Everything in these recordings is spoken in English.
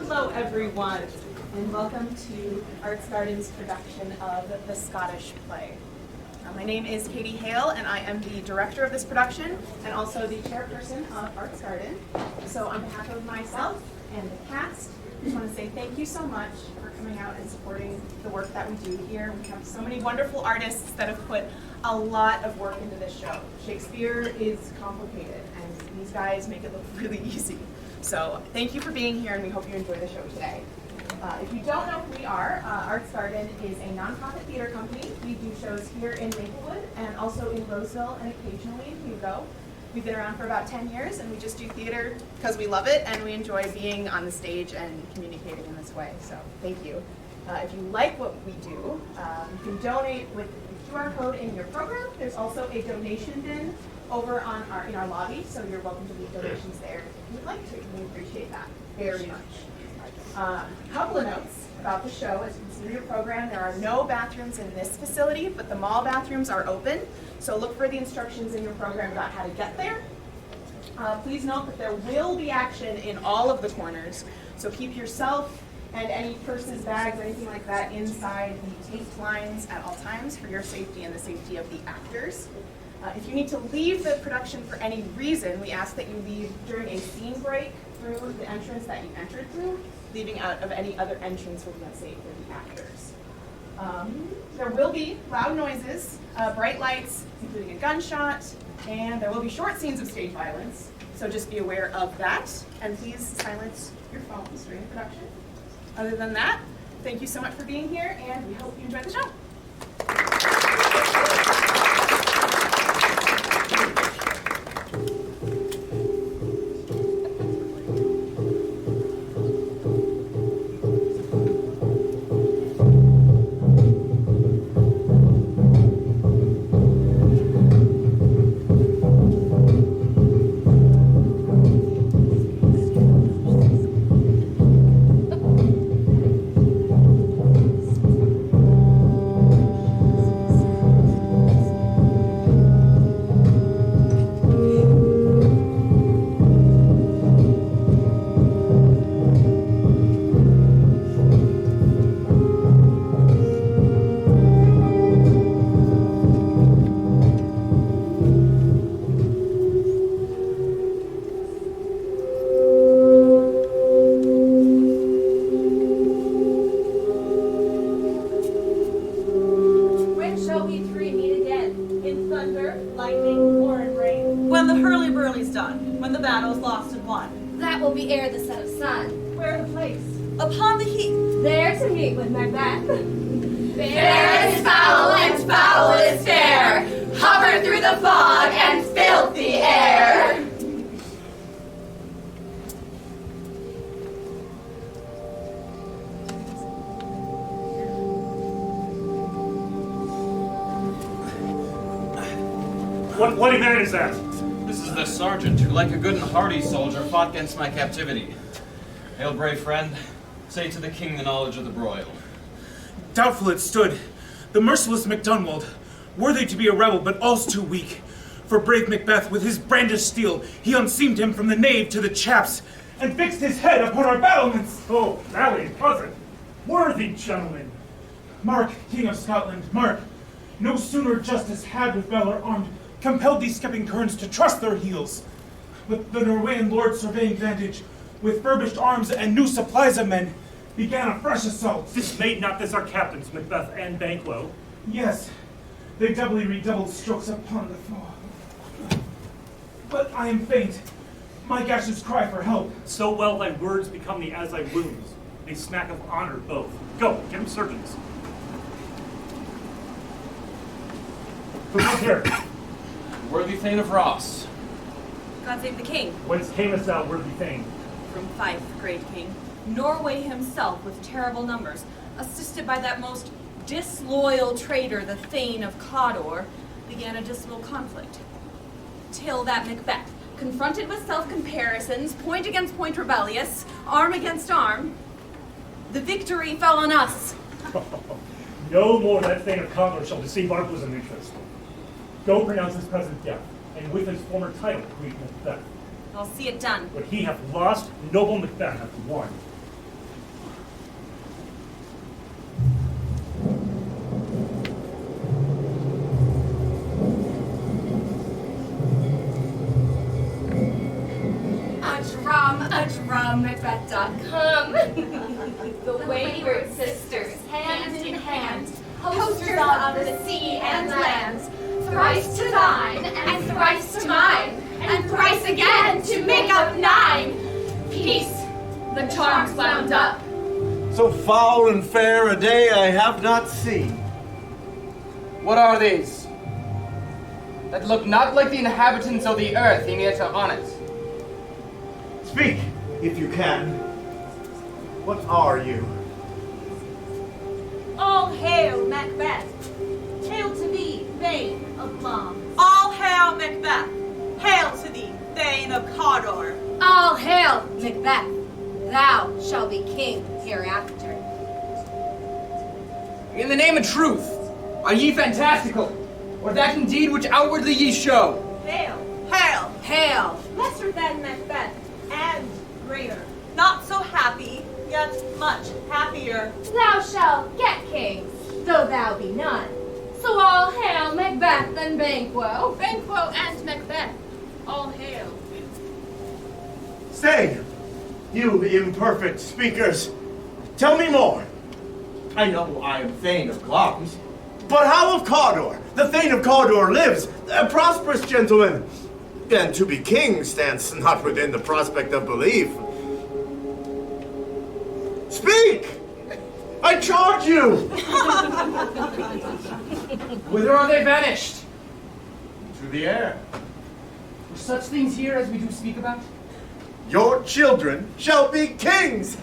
Hello, everyone, and welcome to Arts Garden's production of the Scottish play. My name is Kati Hoehl, and I am the director of this production and also the chairperson of Arts Garden. So on behalf of myself and the cast, I just want to say thank you so much for coming out and supporting the work that we do here. We have so many wonderful artists that have put a lot of work into this show. Shakespeare is complicated, and these guys make it look really easy. So thank you for being here, and we hope you enjoy the show today. If you don't know who we are, Arts Garden is a nonprofit theater company. We do shows here in Maplewood and also in Roseville and occasionally in Hugo. We've been around for about 10 years, and we just do theater because we love it and we enjoy being on the stage and communicating in this way. So thank you. If you like what we do, you can donate with the QR code in your program. There's also a donation bin over in our lobby, so you're welcome to leave donations there if you would like to. We appreciate that very much. A couple of notes about the show. As you can see in your program, there are no bathrooms in this facility, but the mall bathrooms are open. So look for the instructions in your program about how to get there. Please note that there will be action in all of the corners. So keep yourself and any purses, bags, anything like that inside the taped lines at all times for your safety and the safety of the actors. If you need to leave the production for any reason, we ask that you leave during a scene break through the entrance that you entered through. Leaving out of any other entrance will be unsafe for the actors. There will be loud noises, bright lights, including a gunshot, and there will be short scenes of stage violence. So just be aware of that, and please silence your phones during the production. Other than that, thank you so much for being here, and we hope you enjoy the show. Ere the set of sun. Where the place? Upon the heath. There to meet with MacBeth. Fair is foul and foul is fair. Hover through the fog and filthy air. What bloody man is that? This is the sergeant who, like a good and hardy soldier, fought against my captivity. Hail, brave friend, say to the king the knowledge of the broil. Doubtful it stood. The merciless MacDunwald, worthy to be a rebel, but all's too weak. For brave MacBeth, with his brandished steel, he unseamed him from the nave to the chaps, and fixed his head upon our battlements. Oh, valiant cousin, worthy gentlemen. Mark, King of Scotland, mark. No sooner justice had with valor armed, compelled these skepping kerns to trust their heels. But the Norwegian lord surveying vantage, with furbished arms and new supplies of men, began a fresh assault. Dismayed not this our captains, MacBeth and Banquo? Yes, they doubly redoubled strokes upon the foe. But I am faint. My gashes cry for help. So well thy words become thee as thy wounds. They smack of honor both. Go, get him surgeons. Who is here? Worthy Thane of Ross. God save the king. Whence camest thou, worthy Thane? From Fife, great king. Norway himself with terrible numbers, assisted by that most disloyal traitor, the Thane of Cawdor, began a dismal conflict. Till that MacBeth, confronted with self-comparisons, point against point rebellious, arm against arm, the victory fell on us. No more that Thane of Cawdor shall deceive our bosom interest. Go pronounce his present death, and with his former title greet MacBeth. I'll see it done. What he hath lost, noble MacBeth hath won. from MacBeth.com. The wayward sisters, hand in hand, hosters of the sea and land, thrice to thine, and thrice to mine, and thrice again to make up 9. Peace, the charms wound up. So foul and fair a day I have not seen. What are these? That look not like the inhabitants of the earth in yet on it. Speak, if you can. What are you? All hail, Macbeth. Hail to thee, Thane of Mom. All hail, Macbeth. Hail to thee, Thane of Cawdor. All hail, Macbeth. Thou shalt be king hereafter. In the name of truth, are ye fantastical, or that indeed which outwardly ye show? Hail. Hail. Hail, lesser than Macbeth, and greater. Not so happy, yet much happier. Thou shalt get kings, though thou be none. So all hail Macbeth and Banquo. Banquo and Macbeth, all hail. Stay, you imperfect speakers. Tell me more. I know I am Thane of Glamis, but how of Cawdor? The Thane of Cawdor lives, a prosperous gentleman. And to be king stands not within the prospect of belief. Speak! I charge you! Whither are they vanished? To the air. Were such things here as we do speak about? Your children shall be kings!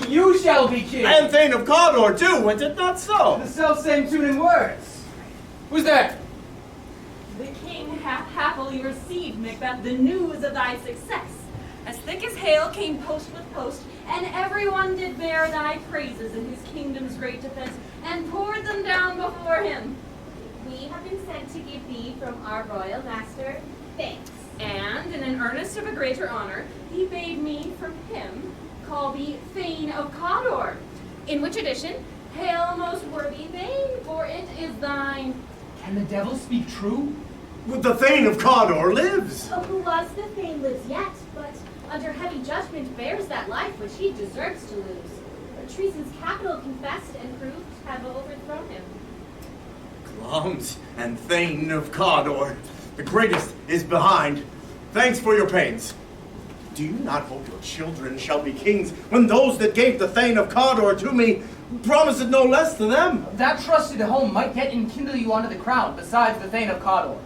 You shall be king! And Thane of Cawdor too, was it not so? The self-same tune in words. Who's there? The king hath happily received, Macbeth, the news of thy success. As thick as hail came post with post, and everyone did bear thy praises in his kingdom's great defense, and poured them down before him. We have been sent to give thee from our royal master thanks. And, in an earnest of a greater honor, he bade me from him call thee Thane of Cawdor. In which addition, hail most worthy Thane, for it is thine. Can the devil speak true? The Thane of Cawdor lives! Who was the Thane lives yet, but under heavy judgment bears that life which he deserves to lose. Treason's capital confessed and proved have overthrown him. Glamis and Thane of Cawdor, the greatest is behind. Thanks for your pains. Do you not hope your children shall be kings when those that gave the Thane of Cawdor to me promised it no less to them? That trusted home might yet enkindle you unto the crown, besides the Thane of Cawdor.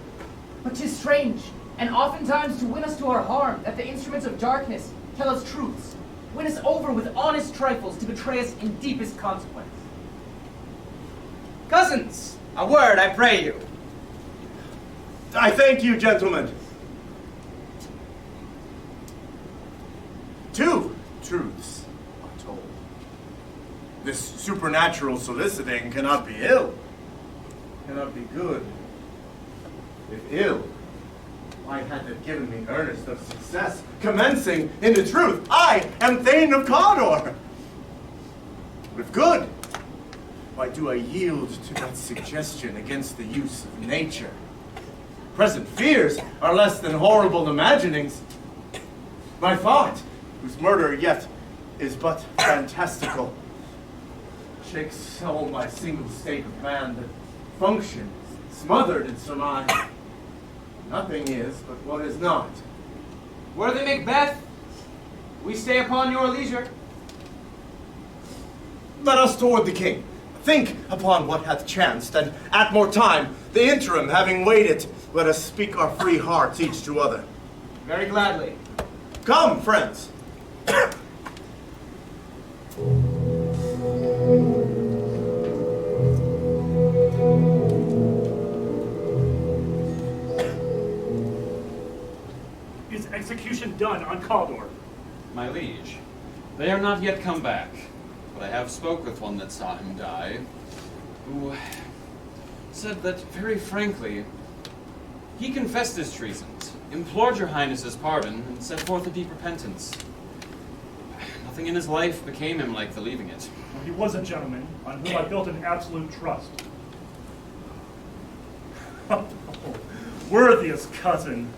But 'tis strange, and oftentimes to win us to our harm, that the instruments of darkness tell us truths, win us over with honest trifles to betray us in deepest consequence. Cousins, a word, I pray you. I thank you, gentlemen. Two truths are told. This supernatural soliciting cannot be ill, cannot be good. If ill, why had it given me earnest of success, commencing in the truth, I am Thane of Cawdor. If good, why do I yield to that suggestion against the use of nature? Present fears are less than horrible imaginings. My thought, whose murder yet is but fantastical, shakes so my single state of man that function is smothered in surmise. Nothing is but what is not. Worthy Macbeth, we stay upon your leisure. Let us toward the king. Think upon what hath chanced, and at more time, the interim having waited, let us speak our free hearts each to other. Very gladly. Come, friends. Is execution done on Cawdor? My liege, they are not yet come back, but I have spoke with one that saw him die, who said that, very frankly, he confessed his treasons, implored your highness's pardon, and set forth a deep repentance. Nothing in his life became him like the leaving it. Well, he was a gentleman on whom I built an absolute trust. Worthiest cousin,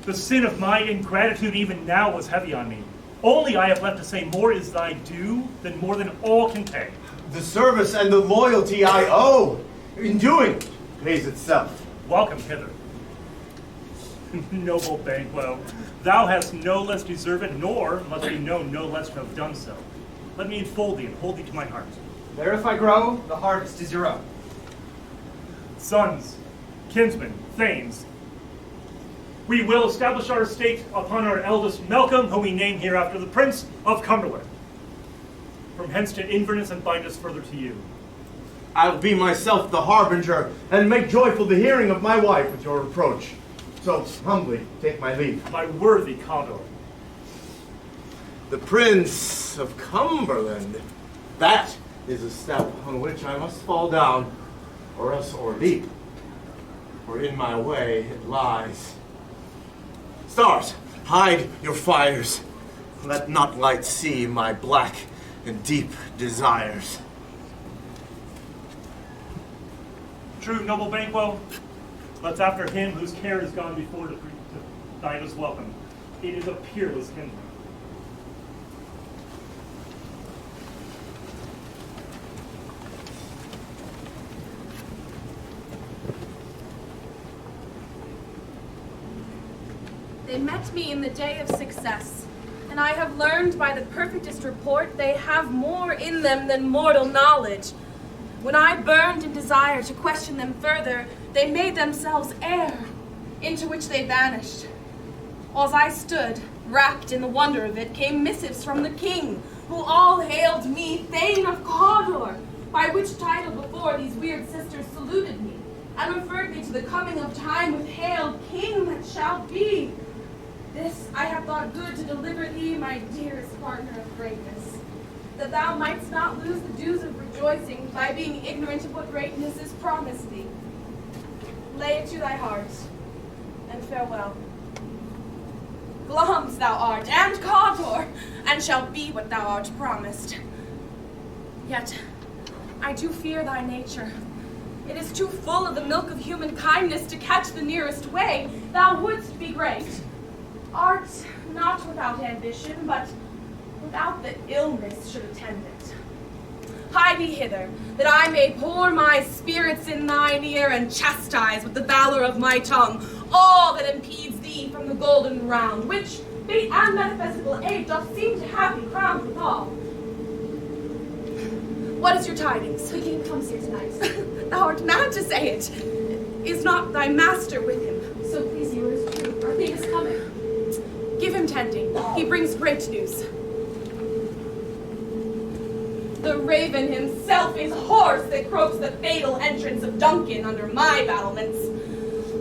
the sin of my ingratitude even now was heavy on me. Only I have left to say, more is thy due than more than all can pay. The service and the loyalty I owe in doing pays itself. Welcome hither. Noble Banquo, thou hast no less deserved it, nor must be known no less to have done so. Let me enfold thee and hold thee to my heart. There if I grow, the harvest is your own. Sons, kinsmen, thanes, we will establish our estate upon our eldest Malcolm, whom we name hereafter the Prince of Cumberland. From hence to Inverness and bind us further to you. I'll be myself the harbinger, and make joyful the hearing of my wife at your approach. So humbly take my leave. My worthy Condor. The Prince of Cumberland. That is a step on which I must fall down, or else o'erleap. For in my way it lies. Stars, hide your fires. Let not light see my black and deep desires. True, noble Banquo, let's after him whose care has gone before to thine is welcome. It is a peerless kinsman. They met me in the day of success, and I have learned by the perfectest report they have more in them than mortal knowledge. When I burned in desire to question them further, they made themselves air, into which they vanished. As I stood, wrapped in the wonder of it, came missives from the king, who all hailed me Thane of Cawdor, by which title before these weird sisters saluted me, and referred me to the coming of time with hail, King that shall be. This I have thought good to deliver thee, my dearest partner of greatness, that thou mightst not lose the dues of rejoicing by being ignorant of what greatness is promised thee. Lay it to thy heart, and farewell. Glums thou art, and Cawdor, and shall be what thou art promised. Yet I do fear thy nature. It is too full of the milk of human kindness to catch the nearest way. Thou wouldst be great. Art not without ambition, but without the illness should attend it. Hie thee hither, that I may pour my spirits in thine ear and chastise with the valor of my tongue all that impedes thee from the golden round, which, fate and metaphysical aid, doth seem to have thee crowned withal. What is your tidings? The king comes here tonight. Thou art mad to say it. Is not thy master with him? So please you, it is true. Our thing is coming. Give him tending. He brings great news. The raven himself is hoarse that croaks the fatal entrance of Duncan under my battlements.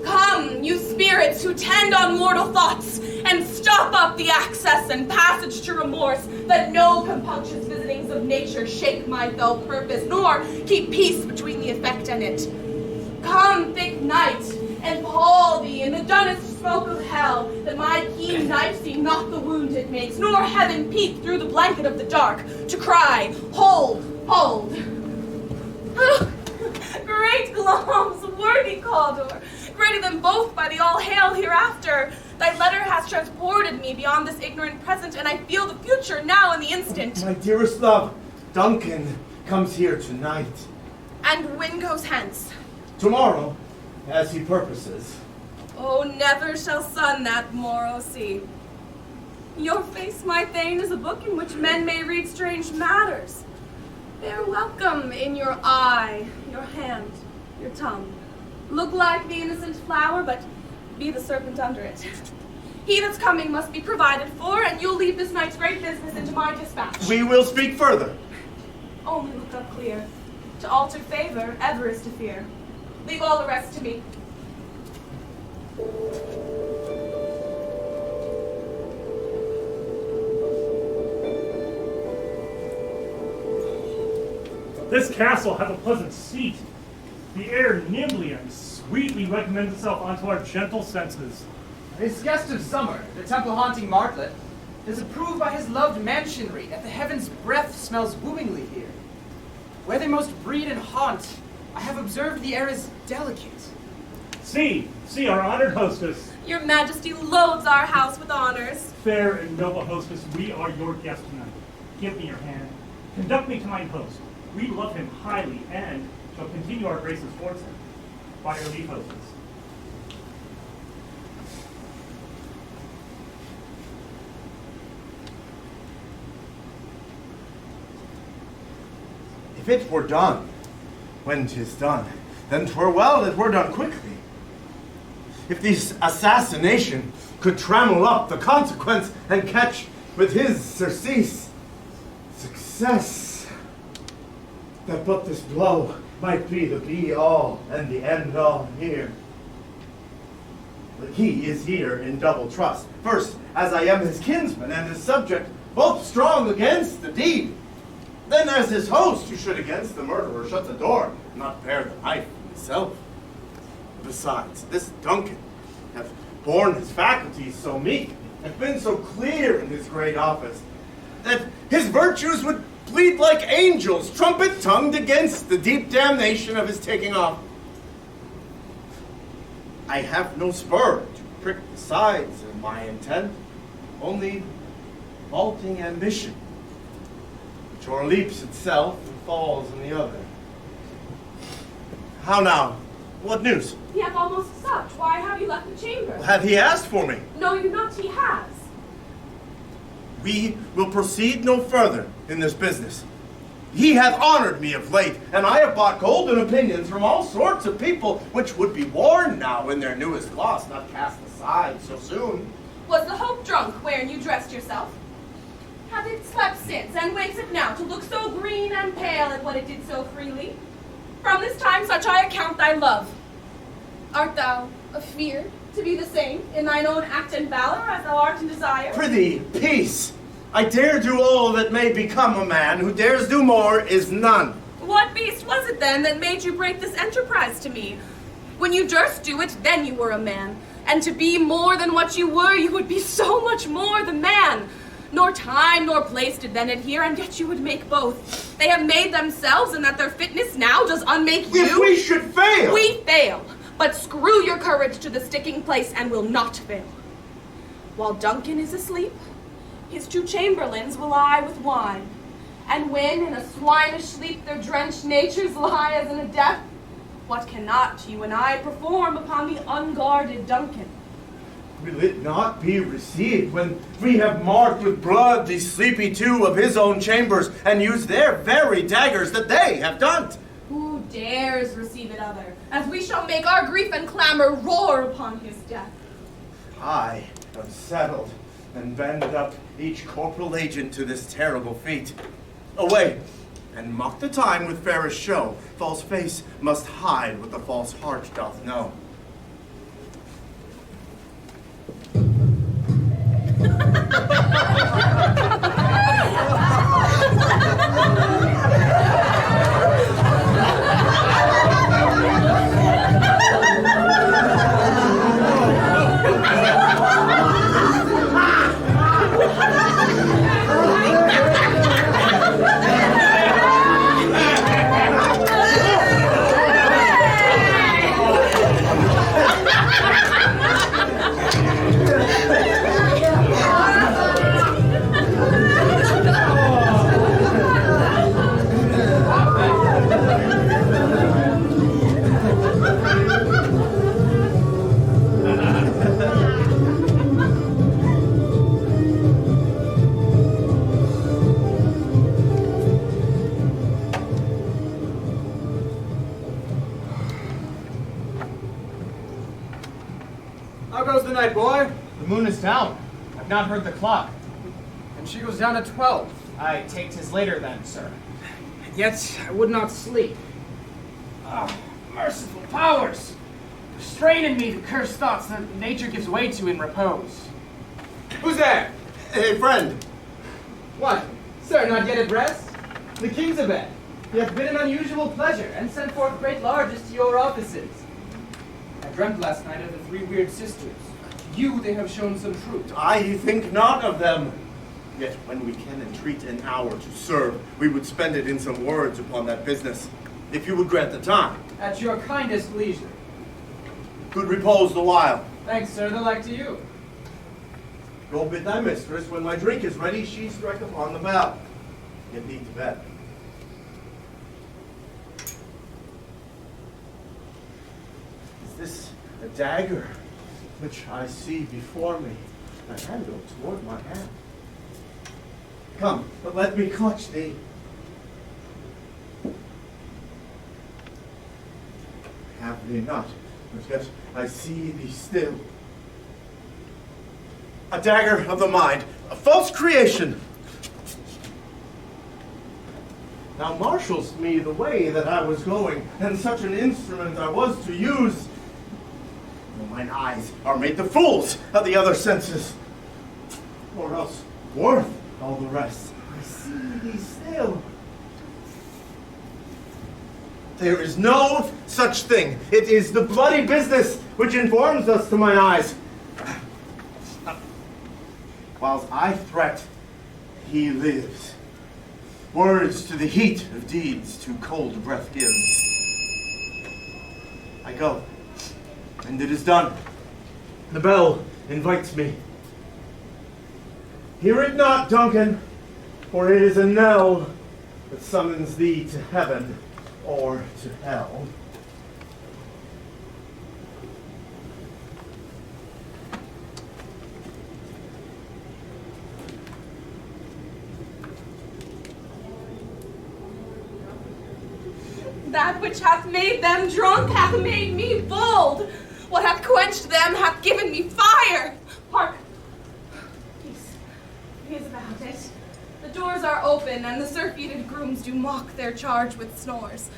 Come, you spirits who tend on mortal thoughts, and stop up the access and passage to remorse, that no compunctious visitings of nature shake my fell purpose, nor keep peace between the effect and it. Come, thick night, and pall thee in the dunnest smoke of hell, that my keen knife see not the wound it makes, nor heaven peep through the blanket of the dark, to cry, hold, hold. Great Glums, worthy Cawdor, greater than both by the all hail hereafter. Thy letter has transported me beyond this ignorant present, and I feel the future now in the instant. My dearest love, Duncan comes here tonight. And when goes hence? Tomorrow, as he purposes. Oh, never shall sun that morrow see. Your face, my Thane, is a book in which men may read strange matters. Bear welcome in your eye, your hand, your tongue. Look like the innocent flower, but be the serpent under it. He that's coming must be provided for, and you'll leave this night's great business into my dispatch. We will speak further. Only look up clear. To alter favor, ever is to fear. Leave all the rest to me. This castle hath a pleasant seat. The air nimbly and sweetly recommends itself unto our gentle senses. This guest of summer, the temple-haunting martlet, is approved by his loved mansionry that the heaven's breath smells wooingly here. Where they most breed and haunt, I have observed the air is delicate. See our honored hostess. Your Majesty loads our house with honors. Fair and noble hostess, we are your guests tonight. Give me your hand. Conduct me to mine host. We love him highly and shall continue our graces towards him. By your leave, hostess. If it were done, when 'tis done, then 'twere well it were done quickly. If this assassination could trammel up the consequence and catch with his surcease success, that but this blow might be the be-all and the end-all here. But he is here in double trust. First, as I am his kinsman and his subject, both strong against the deed. Then as his host, who should against the murderer shut the door, not bear the knife himself. Besides, this Duncan hath borne his faculties so meek, hath been so clear in his great office, that his virtues would plead like angels, trumpet-tongued against the deep damnation of his taking off. I have no spur to prick the sides of my intent, only vaulting ambition, which o'erleaps itself and falls in the other. How now? What news? He hath almost supped. Why have you left the chamber? Had he asked for me? No, you not, he has. We will proceed no further in this business. He hath honored me of late, and I have bought golden opinions from all sorts of people, which would be worn now in their newest gloss, not cast aside so soon. Was the hope drunk wherein you dressed yourself? Hath it slept since, and wakes it now to look so green and pale at what it did so freely? From this time such I account thy love. Art thou afeard to be the same in thine own act and valor as thou art in desire? Prithee, peace! I dare do all that may become a man. Who dares do more is none. What beast was it then that made you break this enterprise to me? When you durst do it, then you were a man. And to be more than what you were, you would be so much more the man. Nor time nor place did then adhere, and yet you would make both. They have made themselves, and that their fitness now does unmake you. If we should fail! We fail, but screw your courage to the sticking place, and will not fail. While Duncan is asleep, his two chamberlains will lie with wine. And when in a swinish sleep their drenched natures lie as in a death, what cannot you and I perform upon the unguarded Duncan? Will it not be received when we have marked with blood these sleepy two of his own chambers, and used their very daggers that they have done? Who dares receive it other, as we shall make our grief and clamor roar upon his death? I am settled, and bend up each corporal agent to this terrible feat. Away, and mock the time with fairest show. False face must hide what the false heart doth know. How goes the night, boy? The moon is down. I've not heard the clock. And she goes down at 12. I take 'tis later then, sir. And yet I would not sleep. Ah, merciful powers! Restrain in me the cursed thoughts that nature gives way to in repose. Who's there? Hey, friend. What? Sir, not yet at rest? The king's abed. He hath been an unusual pleasure, and sent forth great larges to your offices. I dreamt last night of the three weird sisters. To you they have shown some truth. I think not of them. Yet when we can entreat an hour to serve, we would spend it in some words upon that business, if you would grant the time. At your kindest leisure. could repose the while. Thanks, sir. The like to you. Go bid thy mistress, when my drink is ready, she strike upon the bell. Get thee to bed. Is this a dagger which I see before me, a handle toward my hand? Come, but let me clutch thee. Have thee not, but yet I see thee still. A dagger of the mind, a false creation. Thou marshalst me the way that I was going, and such an instrument I was to use. Mine eyes are made the fools of the other senses, or else worth all the rest. I see thee still. There is no such thing. It is the bloody business which informs us to mine eyes. Whilst I threat, he lives. Words to the heat of deeds to cold breath gives. I go, and it is done. The bell invites me. Hear it not, Duncan, for it is a knell that summons thee to heaven or to hell. That which hath made them drunk hath made me bold. What hath quenched them hath given me fire. Hark! He is about it. The doors are open, and the surfeited grooms do mock their charge with snores.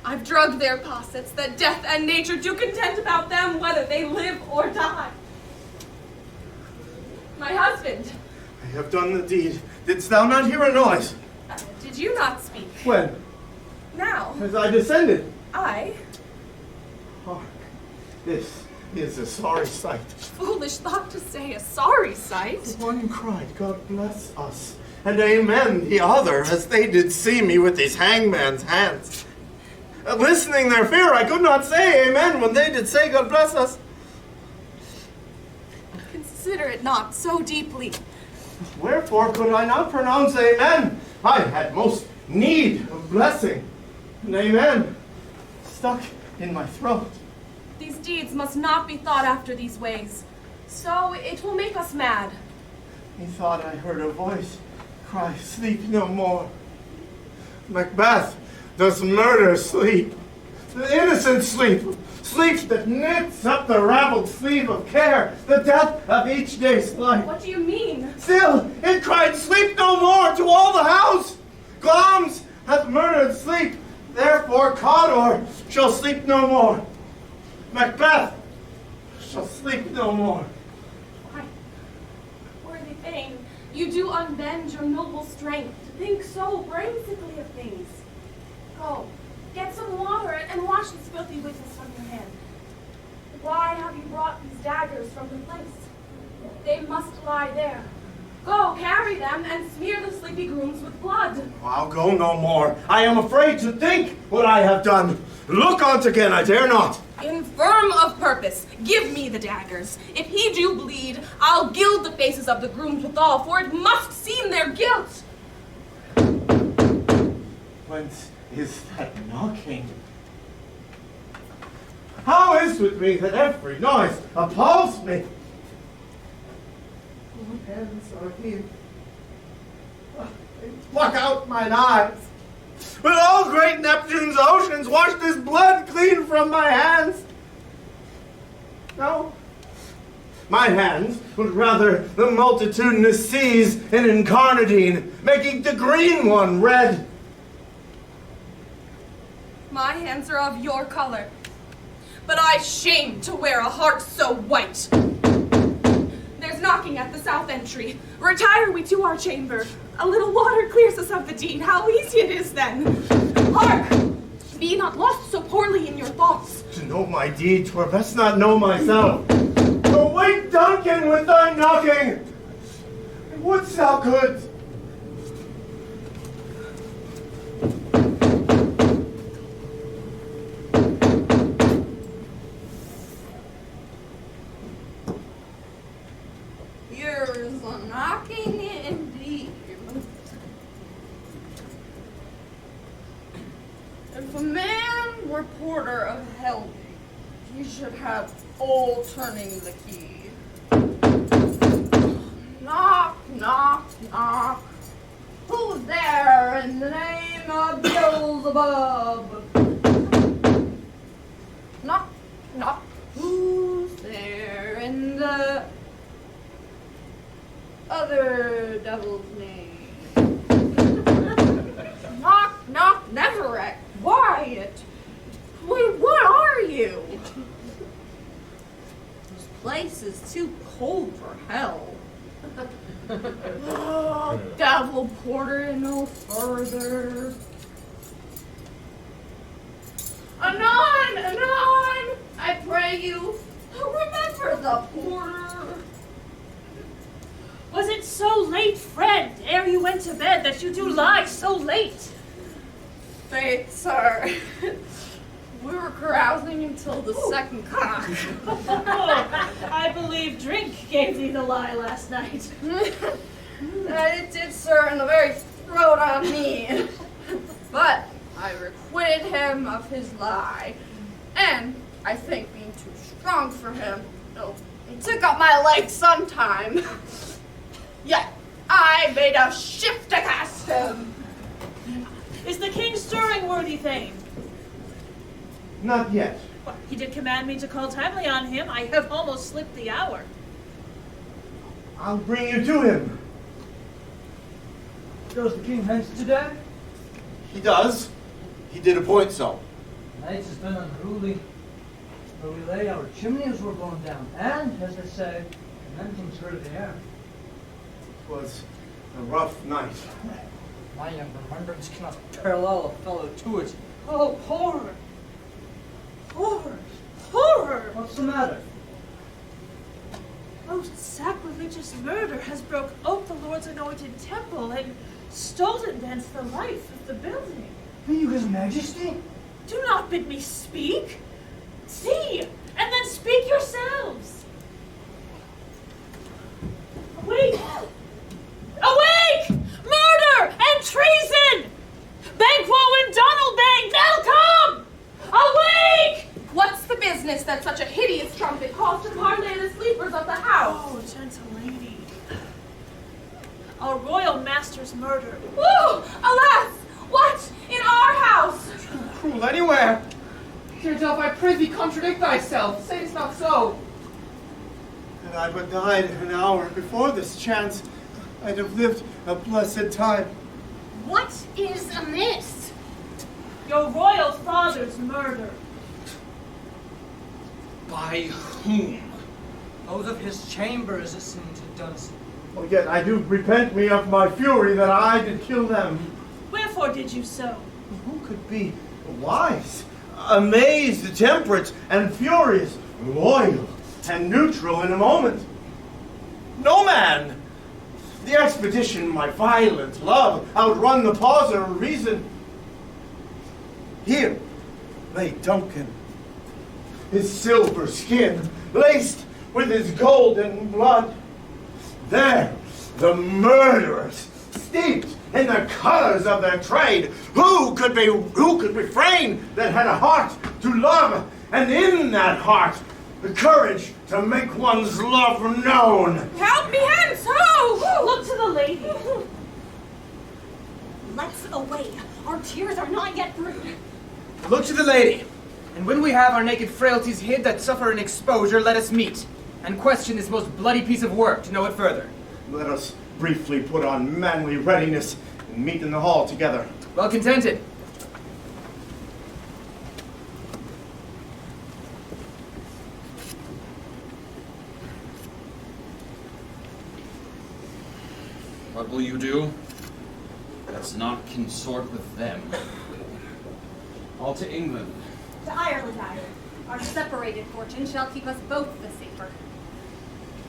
I've drugged their possets, that death and nature do contend about them, whether they live or die. My husband. I have done the deed. Didst thou not hear a noise? Did you not speak? When? Now. As I descended. I? Hark, this is a sorry sight. Foolish thought to say, a sorry sight. One cried, God bless us, and amen the other, as they did see me with these hangman's hands. Listening their fear, I could not say amen when they did say, God bless us. Consider it not so deeply. Wherefore could I not pronounce amen? I had most need of blessing. And amen stuck in my throat. These deeds must not be thought after these ways, so it will make us mad. Methought I heard a voice cry, sleep no more. MacBeth does murder sleep, the innocent sleep, sleep that knits up the raveled sleeve of care, the death of each day's life. What do you mean? Still, it cried, sleep no more to all the house. Glamis hath murdered sleep, therefore Cawdor shall sleep no more. MacBeth shall sleep no more. Why, worthy Thane, you do unbend your noble strength to think so brainsickly of things. Go, get some water and wash this filthy witness from your hand. Why have you brought these daggers from the place? They must lie there. Go, carry them, and smear the sleepy grooms with blood. I'll go no more. I am afraid to think what I have done. Look on't again, I dare not. Infirm of purpose, give me the daggers. If he do bleed, I'll gild the faces of the grooms withal, for it must seem their guilt. Whence is that knocking? How is with me that every noise appalls me? What hands are here? They pluck out mine eyes. Will all great Neptune's oceans wash this blood clean from my hands? No. My hands would rather the multitudinous seas in incarnadine, making the green one red. My hands are of your color, but I shame to wear a heart so white. There's knocking at the south entry. Retire we to our chamber. A little water clears us of the deed. How easy it is then. Hark! Be not lost so poorly in your thoughts. To know my deed, 'twere best not know myself. Awake, Duncan, with thy knocking. Wouldst thou could. If a man were porter of hell, he should have all turning the key. Knock, knock, knock. Who's there in the name of Beelzebub? Knock, knock. Who's there in the other devil's name? Knock, knock, never at Wyatt. Wait, what are you? This place is too cold for hell. Oh, devil porter no further. Anon, anon, I pray you, remember the porter. Was it so late, friend, ere you went to bed, that you do lie so late? Faith, sir, we were carousing until the second cock. Oh, I believe drink gave thee the lie last night. It did, sir, in the very throat on me. But I requited him of his lie, and I think being too strong for him, he took up my leg sometime. Yet I made a shift to cast him. Is the king stirring, worthy thane? Not yet. Well, he did command me to call timely on him. I have almost slipped the hour. I'll bring you to him. Does the king hence today? He does. He did appoint so. Nights has been unruly. Where we lay, our chimneys were blown down, and, as they say, commencing through the air. It was a rough night. My young remembrance cannot parallel a fellow to it. Oh, horror! Horror! Horror! What's the matter? Most sacrilegious murder has broke ope the Lord's anointed temple and stolen thence the life of the building. Are you his majesty? Do not bid me speak. See, and then speak yourselves. Awake! Awake! Murder and treason! Banquo and Donalbain, now come! Awake! What's the business that such a hideous trumpet calls to parlay the sleepers of the house? Oh, gentle lady. Our royal master's murder. Woo! Alas! What? In our house? Cruel anywhere. Here doth I prithee contradict thyself. Say it's not so. Had I but died an hour before this chance, I'd have lived a blessed time. What is amiss? Your royal father's murder. By whom? Out of his chamber as it seemed it does. Oh, yet I do repent me of my fury that I did kill them. Wherefore did you so? Who could be wise, amazed, temperate, and furious, loyal, and neutral in a moment? No man! The expedition, my violent love, outrun the pause of reason. Here lay Duncan, his silver skin laced with his golden blood. There, the murderers, steeped in the colors of their trade. Who could refrain that had a heart to love, and in that heart the courage to make one's love known? Help me hence! Oh! Look to the lady. Let's away. Our tears are not yet through. Look to the lady. And when we have our naked frailties hid that suffer in exposure, let us meet and question this most bloody piece of work to know it further. Let us briefly put on manly readiness and meet in the hall together. Well contented. What will you do? Let's not consort with them. All to England. To Ireland, our separated fortune shall keep us both the safer.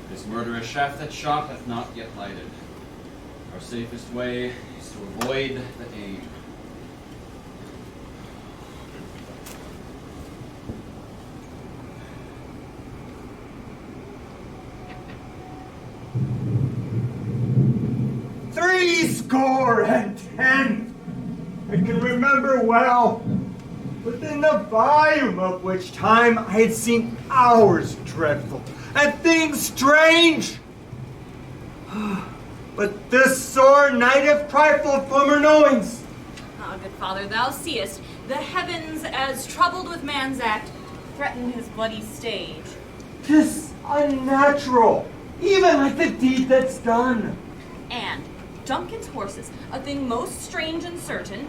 This murderous shaft that shot hath not yet lighted. Our safest way is to avoid the aim. Threescore and 10! I can remember well within the volume of which time I had seen hours dreadful, and things strange. But this sore night of trifle from her knowings. Ah, good father, thou seest, the heavens, as troubled with man's act, threaten his bloody stage. 'Tis unnatural, even like the deed that's done. And Duncan's horses, a thing most strange and certain,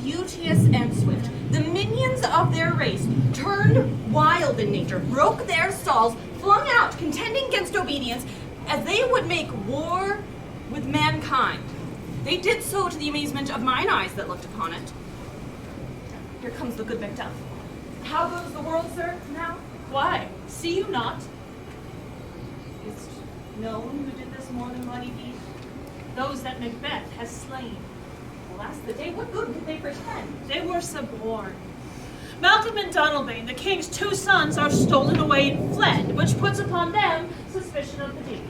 beauteous and swift, the minions of their race, turned wild in nature, broke their stalls, flung out, contending against obedience, as they would make war with mankind. They did so to the amazement of mine eyes that looked upon it. Here comes the good Macbeth. How goes the world, sir, now? Why, see you not? Is known who did this more than bloody deed? Those that Macbeth has slain. Alas the day, what good could they pretend? They were suborned. Malcolm and Donalbain, the king's 2 sons, are stolen away and fled, which puts upon them suspicion of the deed.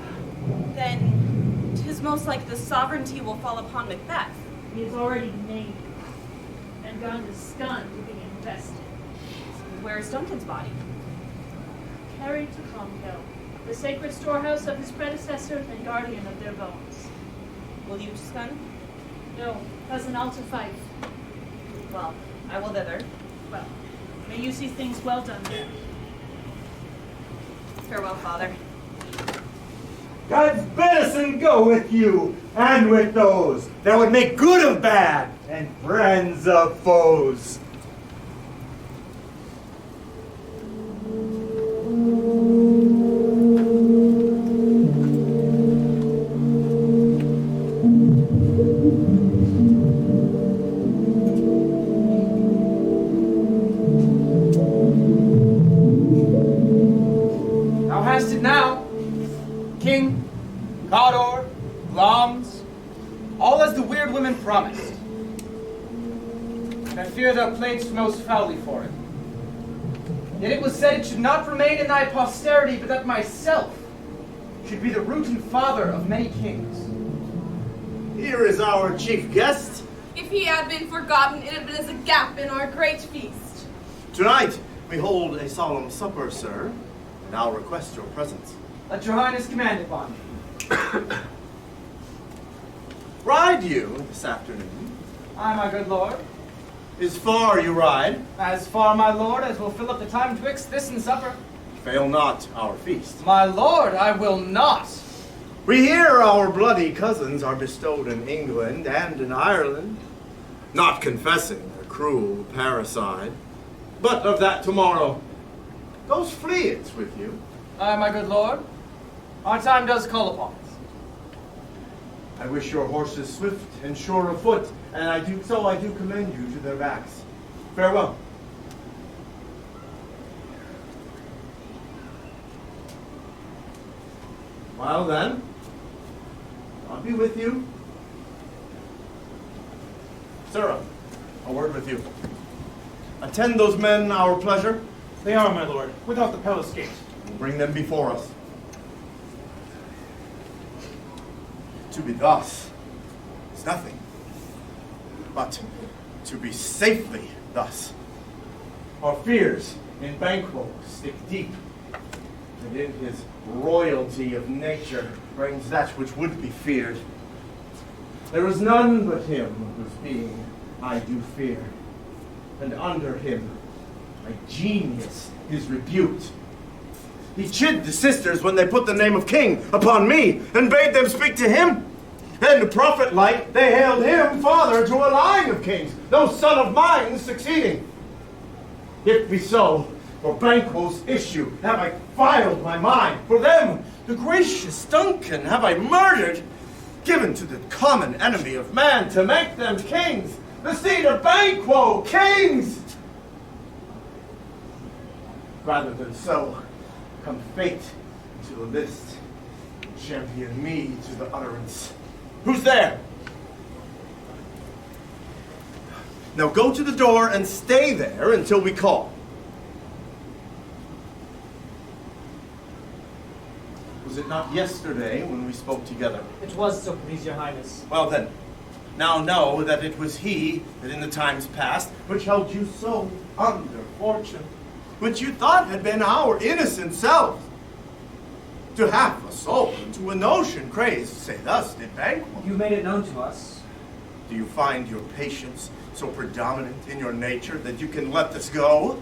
Then 'tis most like the sovereignty will fall upon Macbeth. He is already named and gone to Scun to be invested. Where is Duncan's body? Carried to Hoehl, the sacred storehouse of his predecessor and guardian of their bones. Will you to Scun? No, cousin Alta Fife. Well, I will thither. Well, may you see things well done there. Farewell, father. God's benison go with you, and with those that would make good of bad, and friends of foes. Thou hast it now, King, Cawdor, Glamis, all as the weird women promised. And I fear thou playedst most foully for it. Yet it was said it should not remain in thy posterity, but that myself should be the root and father of many kings. Here is our chief guest. If he had been forgotten, it had been as a gap in our great feast. Tonight we hold a solemn supper, sir, and I'll request your presence. Let your highness command upon me. Ride you this afternoon? Aye, my good lord. Is far you ride? As far, my lord, as will fill up the time twixt this and supper. Fail not our feast. My lord, I will not. We hear our bloody cousins are bestowed in England and in Ireland, not confessing their cruel parricide, but of that tomorrow. Those fleets with you. Aye, my good lord. Our time does call upon us. I wish your horses swift and sure of foot, and I do commend you to their backs. Farewell. Well then, I'll be with you. Sirrah, a word with you. Attend those men our pleasure. They are, my lord, without the palace gate. We'll bring them before us. To be thus is nothing, but to be safely thus. Our fears in Banquo stick deep, and in his royalty of nature reigns that which would be feared. There is none but him whose being I do fear, and under him my genius is rebuked. He chid the sisters when they put the name of king upon me, and bade them speak to him. And prophet-like, they hailed him father to a line of kings, no son of mine succeeding. If be so, for Banquo's issue have I filed my mind. For them, the gracious Duncan have I murdered, given to the common enemy of man to make them kings, the seed of Banquo, kings! Rather than so, come fate to the list, and champion me to the utterance. Who's there? Now go to the door and stay there until we call. Was it not yesterday when we spoke together? It was, so please your highness. Well then, now know that it was he that in the times past, which held you so under fortune, which you thought had been our innocent selves. To half a soul and to a notion crazed, say thus did Banquo. You made it known to us. Do you find your patience so predominant in your nature that you can let this go?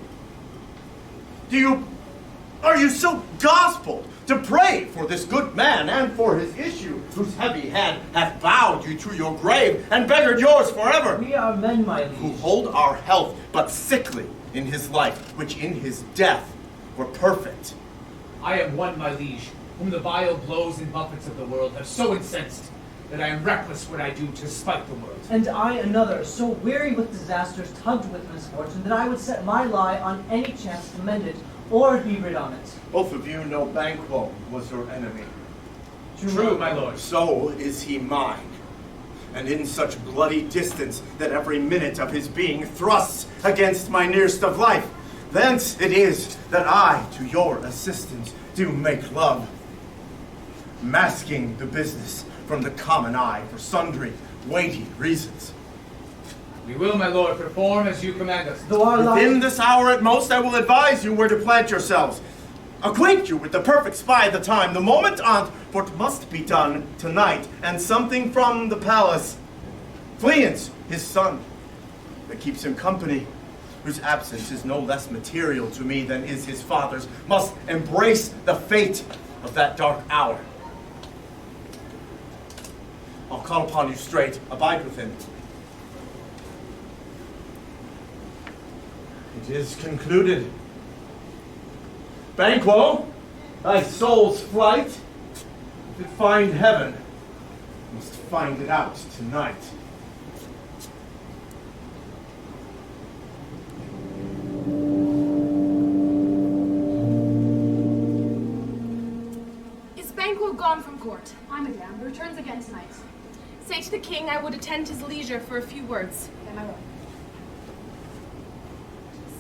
Are you so gospeled to pray for this good man and for his issue, whose heavy hand hath bowed you to your grave and beggared yours forever? We are men, my liege. Who hold our health but sickly in his life, which in his death were perfect. I am one, my liege, whom the vile blows and buffets of the world have so incensed that I am reckless what I do to spite the world. And I another, so weary with disasters, tugged with misfortune, that I would set my lie on any chance to mend it, or be rid on it. Both of you know Banquo was your enemy. True, my lord. So is he mine. And in such bloody distance that every minute of his being thrusts against my nearest of life. Thence it is that I to your assistance do make love, masking the business from the common eye for sundry weighty reasons. We will, my lord, perform as you command us. Within this hour at most, I will advise you where to plant yourselves. Acquaint you with the perfect spy, the time, the moment on't, for it must be done tonight, and something from the palace. Fleance, his son, that keeps him company, whose absence is no less material to me than is his father's, must embrace the fate of that dark hour. I'll call upon you straight. Abide with him. It is concluded. Banquo, thy soul's flight, if it find heaven, must find it out tonight. Is Banquo gone from court? Aye, madame. Returns again tonight. Say to the king I would attend his leisure for a few words. Am I right?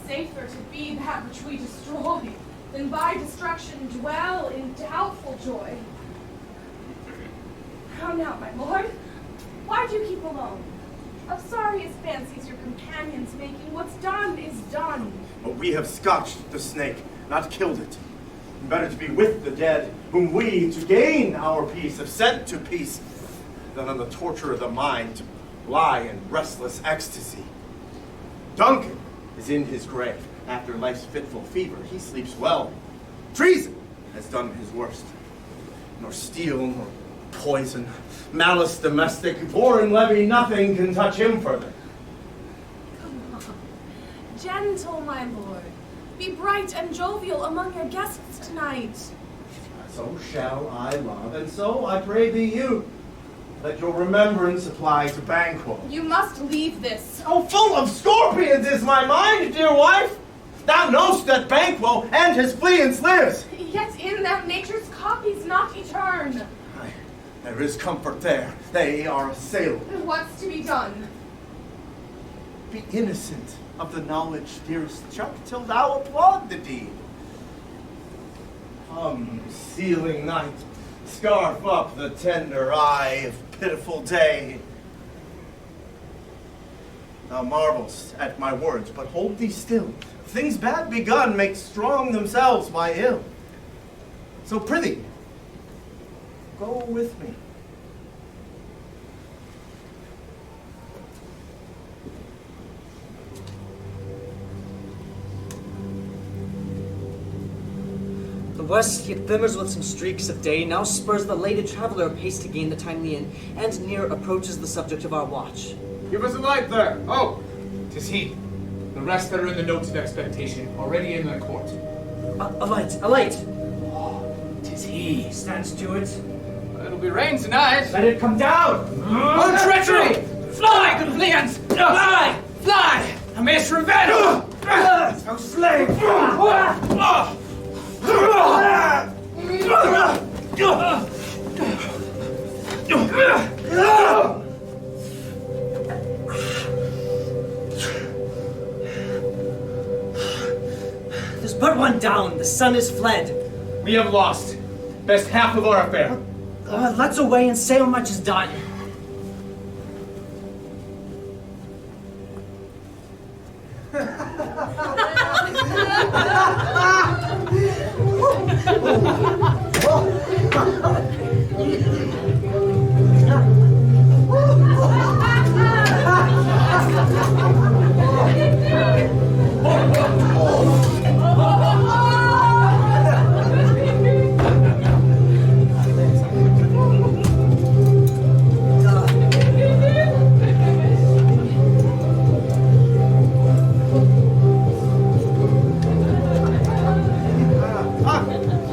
Safer to be that which we destroy than by destruction dwell in doubtful joy. How now, my lord? Why do you keep alone? Of sorriest fancies your companions making, what's done is done. But we have scotched the snake, not killed it. Better to be with the dead, whom we, to gain our peace, have sent to peace, than on the torture of the mind to lie in restless ecstasy. Duncan is in his grave. After life's fitful fever, he sleeps well. Treason has done his worst. Nor steel, nor poison, malice domestic, foreign levy, nothing can touch him further. Come on. Gentle, my lord. Be bright and jovial among your guests tonight. So shall I love, and so I pray thee you. Let your remembrance apply to Banquo. You must leave this. Oh, full of scorpions is my mind, dear wife. Thou know'st that Banquo and his fleance lives. Yet in them nature's copies not etern. Aye, there is comfort there. They are assailed. What's to be done? Be innocent of the knowledge, dearest Chuck, till thou applaud the deed. Come, sealing night, scarf up the tender eye of pitiful day. Thou marvelst at my words, but hold thee still. Things bad begun make strong themselves by ill. So prithee, go with me. The west yet glimmers with some streaks of day, now spurs the lated traveler apace to gain the timely inn, and near approaches the subject of our watch. Give us a light there. Oh, 'tis he. The rest that are in the notes of expectation, already in the court. A light, a light! 'Tis he. Stands to it. It'll be rain tonight. Let it come down! Oh, treachery! Fly, good Fleance! Fly! Fly! A mace revenge! Thou slave! There's but one down, the sun is fled. We have lost. Best half of our affair. Let's away and say how much is done.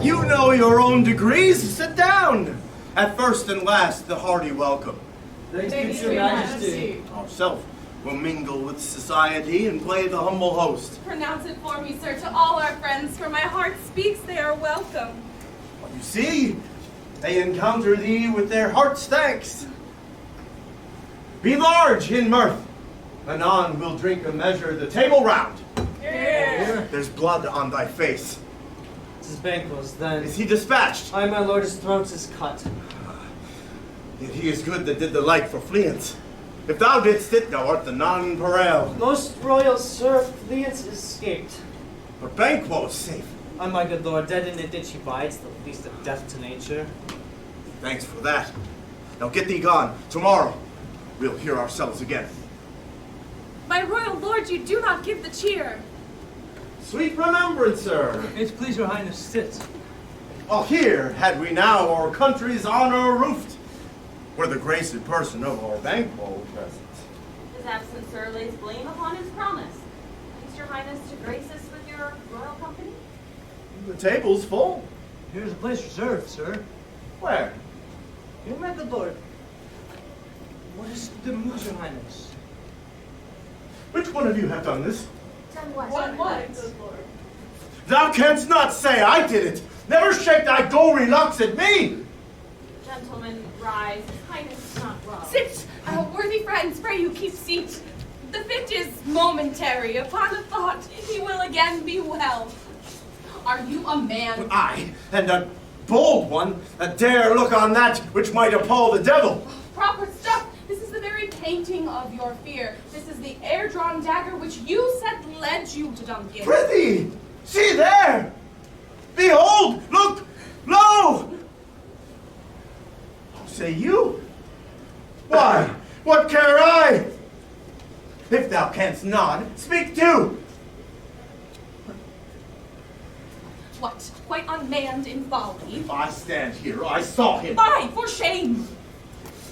You know your own degrees. Sit down. At first and last, the hearty welcome. Thanks be to your majesty. Ourself will mingle with society and play the humble host. Pronounce it for me, sir, to all our friends, for my heart speaks they are welcome. You see, they encounter thee with their heart's thanks. Be large in mirth. Anon we'll drink a measure the table round. Here. There's blood on thy face. Tis Banquo's then. Is he dispatched? Aye, my lord, his throat is cut. Yet he is good that did the like for fleance. If thou didst it, thou art the nonpareil. Most royal sir, Fleance escaped. But Banquo's safe. Aye, my good lord, dead in a ditch he bides, the least of death to nature. Thanks for that. Now get thee gone. Tomorrow we'll hear ourselves again. My royal lord, you do not give the cheer. Sweet remembrance, sir. It please your highness sit. Oh, here had we now our country's honor roofed, were the graced person of our Banquo present. His absent sir lays blame upon his promise. Please your highness to grace us with your royal company? The table's full. Here's a place reserved, sir. Where? Here, my good lord. What is the news, your highness? Which one of you have done this? Done what? Thou canst not say I did it. Never shake thy gory locks at me. Gentlemen, rise. His highness is not well. Sit, worthy friends, pray you keep seat. The fit is momentary. Upon a thought, he will again be well. Are you a man? I, and a bold one, that dare look on that which might appall the devil. Proper stuff. This is the very painting of your fear. This is the air-drawn dagger which you said led you to Duncan. Prithee, see there! Behold, look, lo! How say you? Why, what care I? If thou canst nod, speak too. What? Quite unmanned in folly? If I stand here, I saw him. Fie, for shame!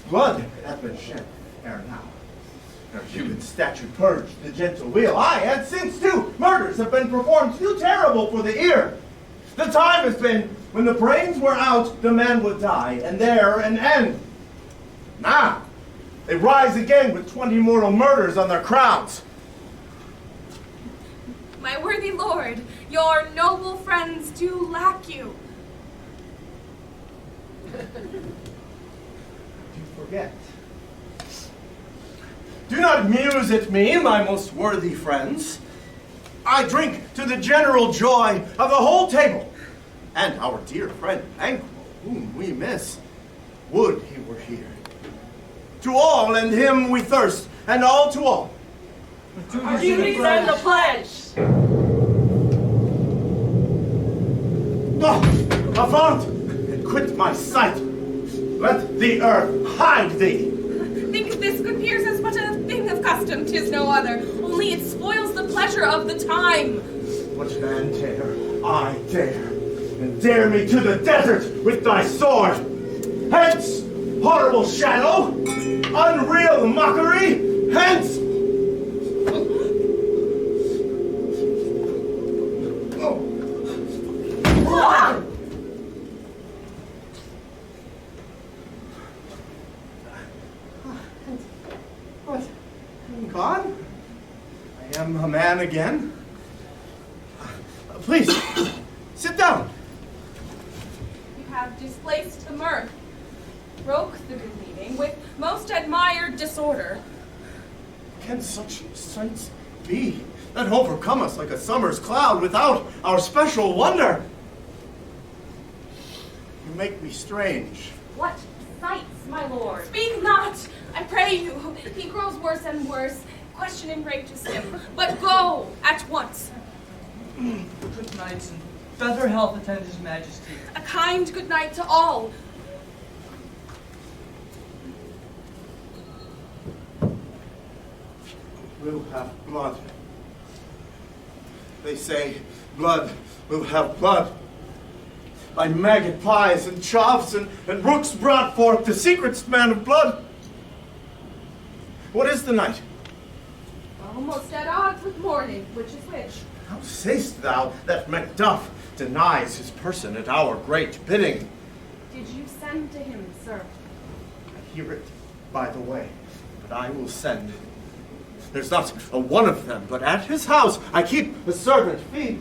Blood hath been shed ere now. Our human statue purged the gentle wheel. Aye, and since too, murders have been performed too terrible for the ear. The time has been when the brains were out, the man would die, and there an end. Now, they rise again with 20 mortal murders on their crowns. My worthy lord, your noble friends do lack you. You forget. Do not muse at me, my most worthy friends. I drink to the general joy of the whole table, and our dear friend Banquo, whom we miss. Would he were here. To all and him we thirst, and all to all. Our duties and the pledge. Avant, and quit my sight. Let the earth hide thee. Think this good peers as but a thing of custom, 'tis no other. Only it spoils the pleasure of the time. What man dare, I dare, and dare me to the desert with thy sword. Hence, horrible shadow, unreal mockery, hence. What? I'm gone? I am a man again? Please, sit down. You have displaced the mirth, broke the good meeting with most admired disorder. Can such sights be that overcome us like a summer's cloud without our special wonder? You make me strange. What sights, my lord? Speak not, I pray you. He grows worse and worse. Question enrages him. But go at once. Good night, and better health attend his majesty. A kind good night to all. We'll have blood. They say blood will have blood. By maggot pies and chops and rooks brought forth the secret man of blood. What is the night? Almost at odds with morning, which is which? How sayst thou that Macduff denies his person at our great bidding? Did you send to him, sir? I hear it by the way, but I will send. There's not a one of them, but at his house I keep a servant feed.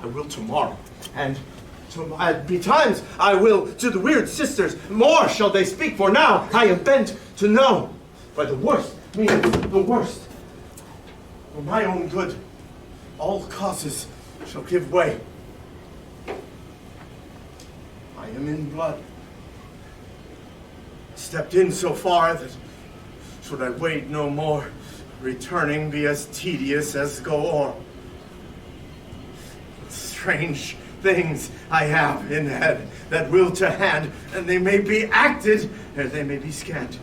I will tomorrow, and betimes I will to the weird sisters. More shall they speak, for now I am bent to know. By the worst means the worst. For my own good, all causes shall give way. I am in blood. Stepped in so far that should I wade no more, returning be as tedious as go o'er. Strange things I have in head that will to hand, and they may be acted, or they may be scant.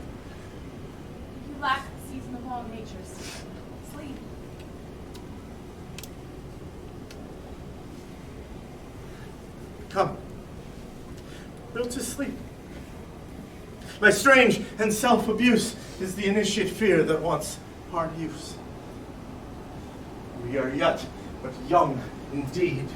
You lack the season of all natures. Sleep. Come, will to sleep. My strange and self-abuse is the initiate fear that wants hard use. We are yet but young indeed.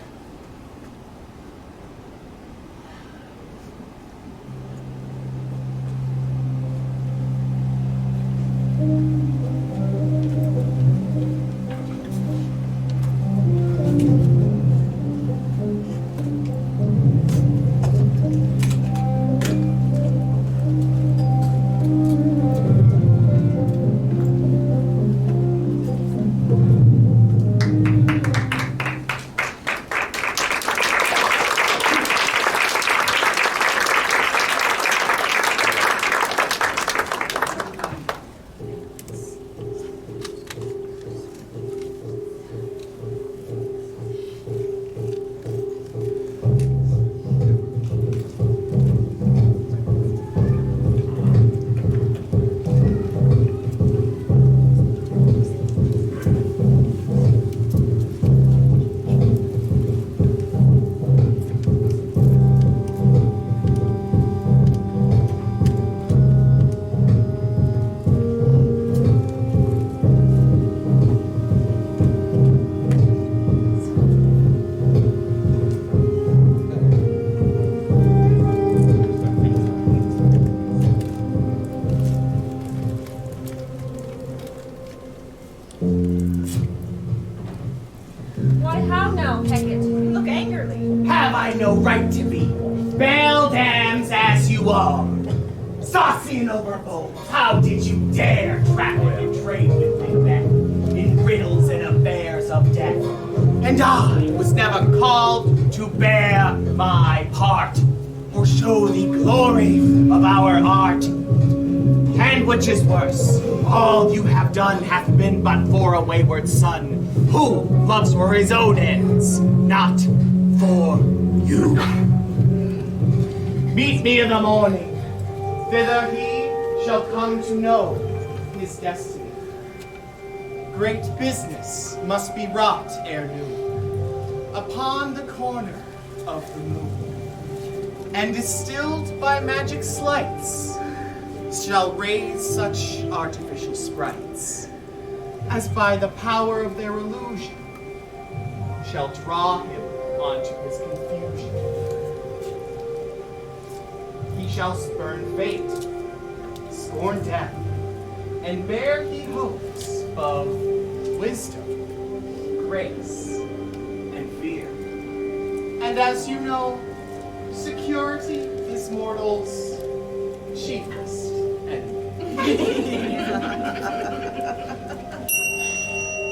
Why, how now, Peckett? You look angrily. Have I no right to be? Beldams as you are. Saucy and overbold, how did you dare traffic and trade with Macbeth in riddles and affairs of death? And I was never called to bear my part, or show the glory of our art. And which is worse, all you have done hath been but for a wayward son, who loves for his own ends, not for you. Meet me in the morning. Thither he shall come to know his destiny. Great business must be wrought ere noon, upon the corner of the moon, and distilled by magic sleights shall raise such artificial sprites as by the power of their illusion shall draw him onto his confusion. He shall spurn fate, scorn death, and bear he hopes of wisdom, grace, and fear. And as you know, security is mortal's chiefest enemy.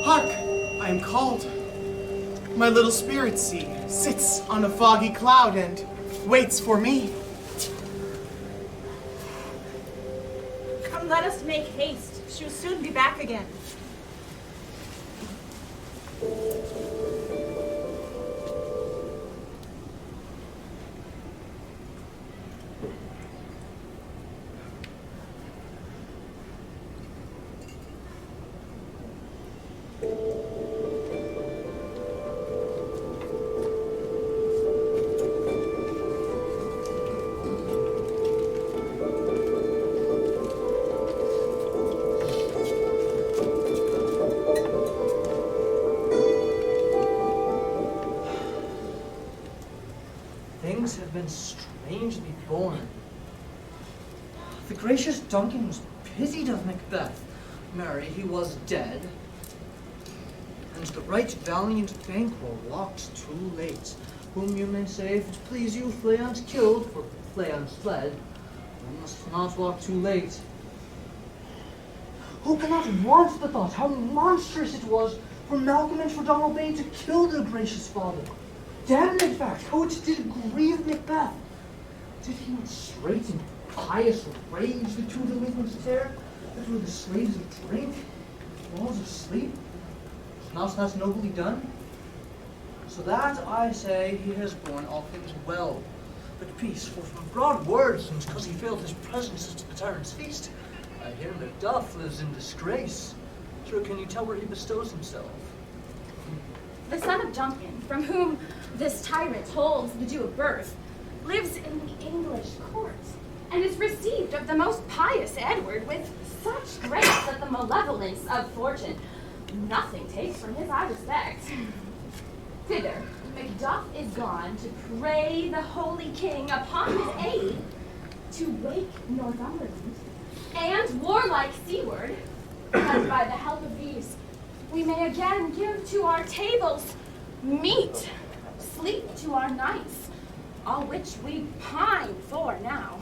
Hark, I am called. My little spirit seed sits on a foggy cloud and waits for me. Come, let us make haste. She will soon be back again. Things have been strangely born. The gracious Duncan was pitied of Macbeth. Marry, he was dead. And the right valiant Banquo walked too late, whom you may say, if it please you, Fleance killed, for Fleance fled. I must not walk too late. Who cannot want the thought how monstrous it was for Malcolm and for Donald Bane to kill their gracious father? Damned, in fact, how it did grieve Macbeth. Did he not straight in pious rage the two delinquents tear, that were the slaves of drink, walls of sleep? Was not that nobly done? So that, I say, he has borne all things well. But peace, for from broad words, and because he failed his presence at the tyrant's feast, I hear Macduff lives in disgrace. Sir, can you tell where he bestows himself? The son of Duncan, from whom this tyrant holds the due of birth, lives in the English court, and is received of the most pious Edward with such grace that the malevolence of fortune nothing takes from his high respect. Thither Macduff is gone to pray the holy king upon his aid to wake Northumberland and warlike seaward, that by the help of these we may again give to our tables meat, sleep to our nights, all which we pine for now.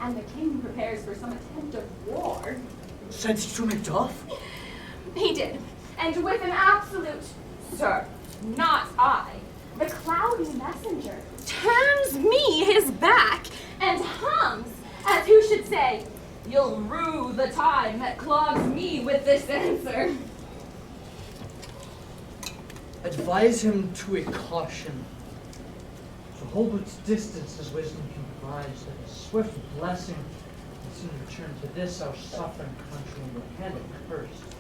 And the king prepares for some attempt of war. Sent to Macduff? He did, and with an absolute, sir, not I, the cloudy messenger turns me his back and hums, as who should say, you'll rue the time that clogs me with this answer. Advise him to a caution, to hold its distance as wisdom can devise, that a swift blessing will soon return to this our suffering country and will hand it cursed.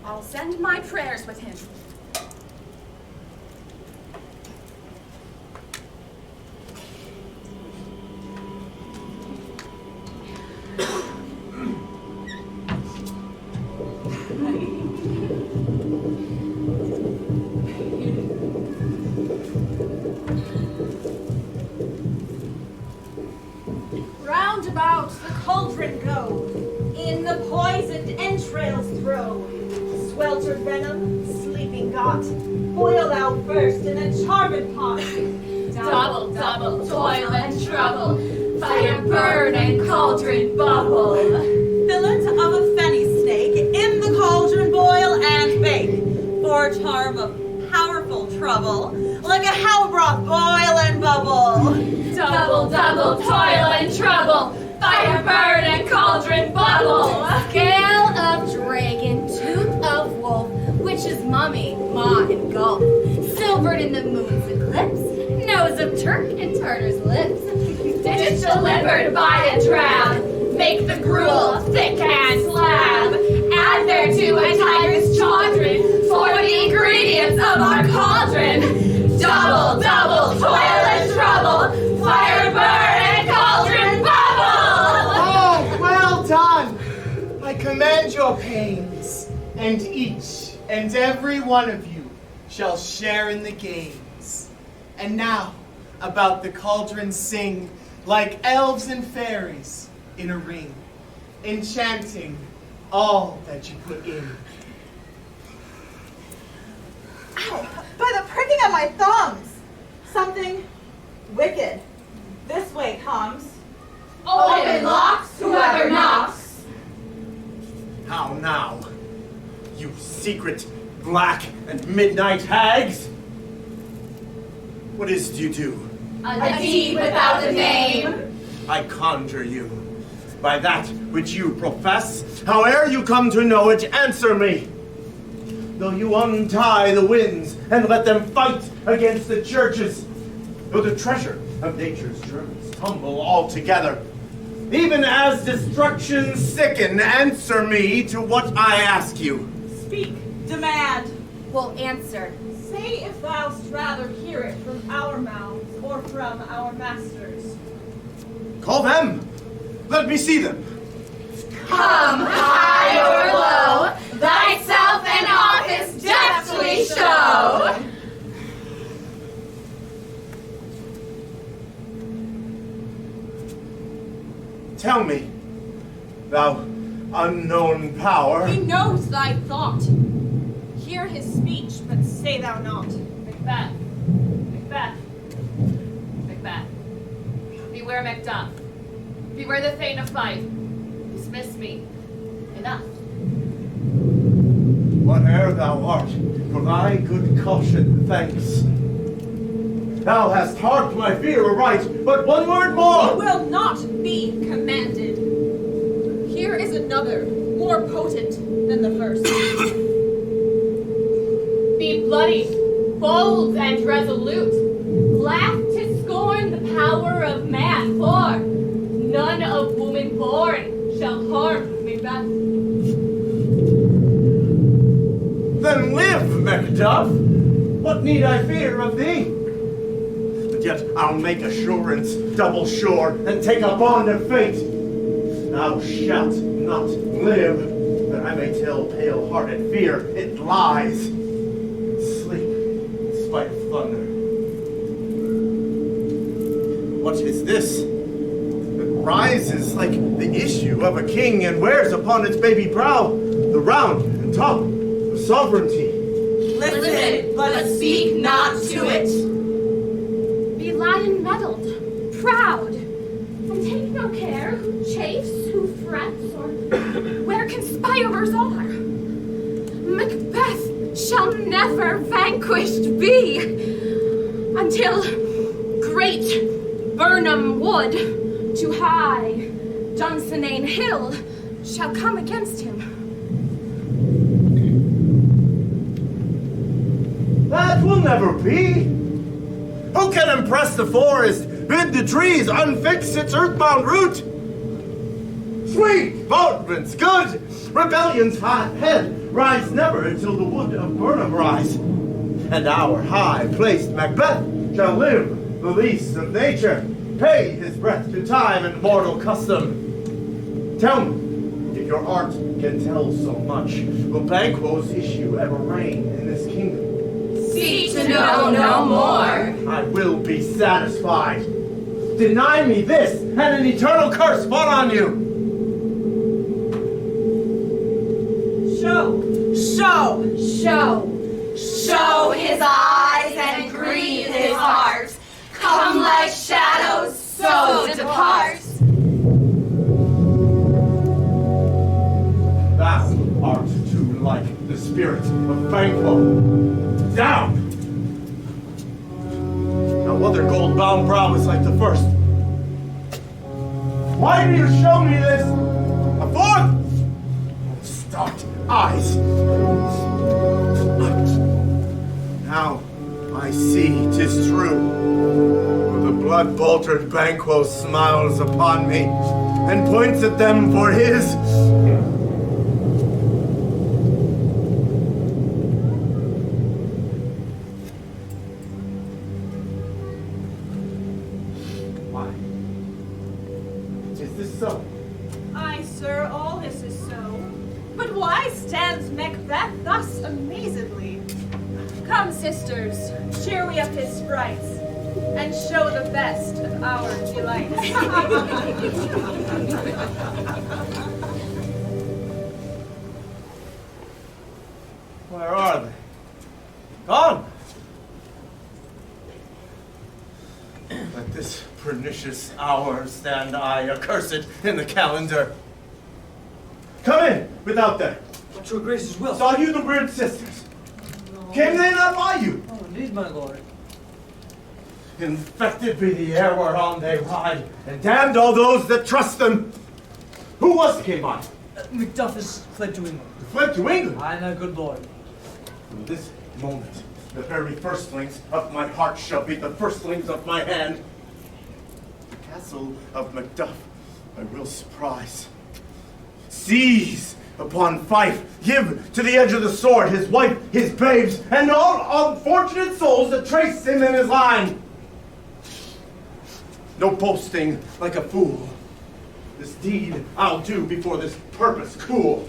I'll send my prayers with him. Round about the cauldron go, in the poisoned entrails throw. Sweltered venom, sleeping got, boil thou first in a charmed pot. Double, double, toil and trouble, fire burn and cauldron bubble. Fillet of a fenny snake, in the cauldron boil and bake. For charm of powerful trouble, like a how broth boil and bubble. Double, double, toil and trouble, fire burn and cauldron bubble. Scale of dragon, tooth of wolf, witch's mummy, maw and gulp, silvered in the moon's eclipse, nose of Turk and Tartar's lips. Dish delivered by a drab, make the gruel thick and slab. Add thereto a tiger's chaudron for the ingredients of our cauldron. Double, double, toil and trouble, fire burn and cauldron bubble. Oh, well done! I commend your pains, and each and every one of you shall share in the games. And now, about the cauldron sing, like elves and fairies in a ring, enchanting all that you put in. Ow! By the pricking of my thumbs! Something wicked this way comes. Open locks, whoever knocks. How now, you secret black and midnight hags? What is't you do? A deed without a name. I conjure you, by that which you profess? Howe'er you come to know it, answer me. Though you untie the winds and let them fight against the churches, though the treasure of nature's germs tumble all together, even as destruction sicken, answer me to what I ask you. Speak, demand. Will answer. Say if thou'st rather hear it from our mouths or from our masters. Call them. Let me see them. Come high or low, thyself and office deftly show. Tell me, thou unknown power. He knows thy thought. Hear his speech, but say thou not. Macbeth. Macbeth. Macbeth. Beware Macduff. Beware the Thane of Fife. Dismiss me. Enough. Whate'er thou art, for thy good caution, thanks. Thou hast harped my fear aright, but one word more! It will not be commanded. Here is another, more potent than the first. Be bloody, bold, and resolute. Laugh to scorn the power of man, for none of woman born shall harm Macbeth. Then live, Macduff! What need I fear of thee? But yet I'll make assurance double sure, and take a bond of fate. Thou shalt not live, that I may tell pale-hearted fear it lies. Sleep, in spite of thunder. What is this? It rises like the issue of a king, and wears upon its baby brow the round and top of sovereignty. Listen, but speak not to it. Be lion-mettled, proud, and take no care who chafes, who threats, or where conspirers are. Macbeth shall never vanquished be until great Burnham Wood to high Dunsinane Hill shall come against him. That will never be. Who can impress the forest, bid the trees unfix its earthbound root? Sweet bodements, good rebellion's hot head rise never until the wood of Burnham rise. And our high-placed Macbeth shall live the least of nature, pay his breath to time and mortal custom. Tell me, if your art can tell so much, will Banquo's issue ever reign in this kingdom? Seek to know no more. I will be satisfied. Deny me this, and an eternal curse fall on you. Show. Show his eyes and grieve his heart. Come like shadows, so depart. Thou art too like the spirit of Banquo. Down! No other gold-bound brow is like the first. Why do you show me this? A fourth? Stalked eyes. Now I see 'tis true. For the blood-boltered Banquo smiles upon me and points at them for his. So? Aye, sir, all this is so. But why stands Macbeth thus amazedly? Come, sisters, cheer we up his sprites, and show the best of our delights. Where are they? Gone! Let this pernicious hour stand I accursed in the calendar. Come in, without them. What your grace's will. Saw you the weird sisters? No. Came they not by you? Oh, indeed, my lord. Infected be the air whereon they ride, and damned all those that trust them. Who was came by? Macduff is fled to England. Fled to England? Aye, my good lord. From this moment, the very firstlings of my heart shall be the firstlings of my hand. The castle of Macduff I will surprise. Seize upon Fife, give to the edge of the sword his wife, his babes, and all unfortunate souls that trace him in his line. No boasting like a fool. This deed I'll do before this purpose cool.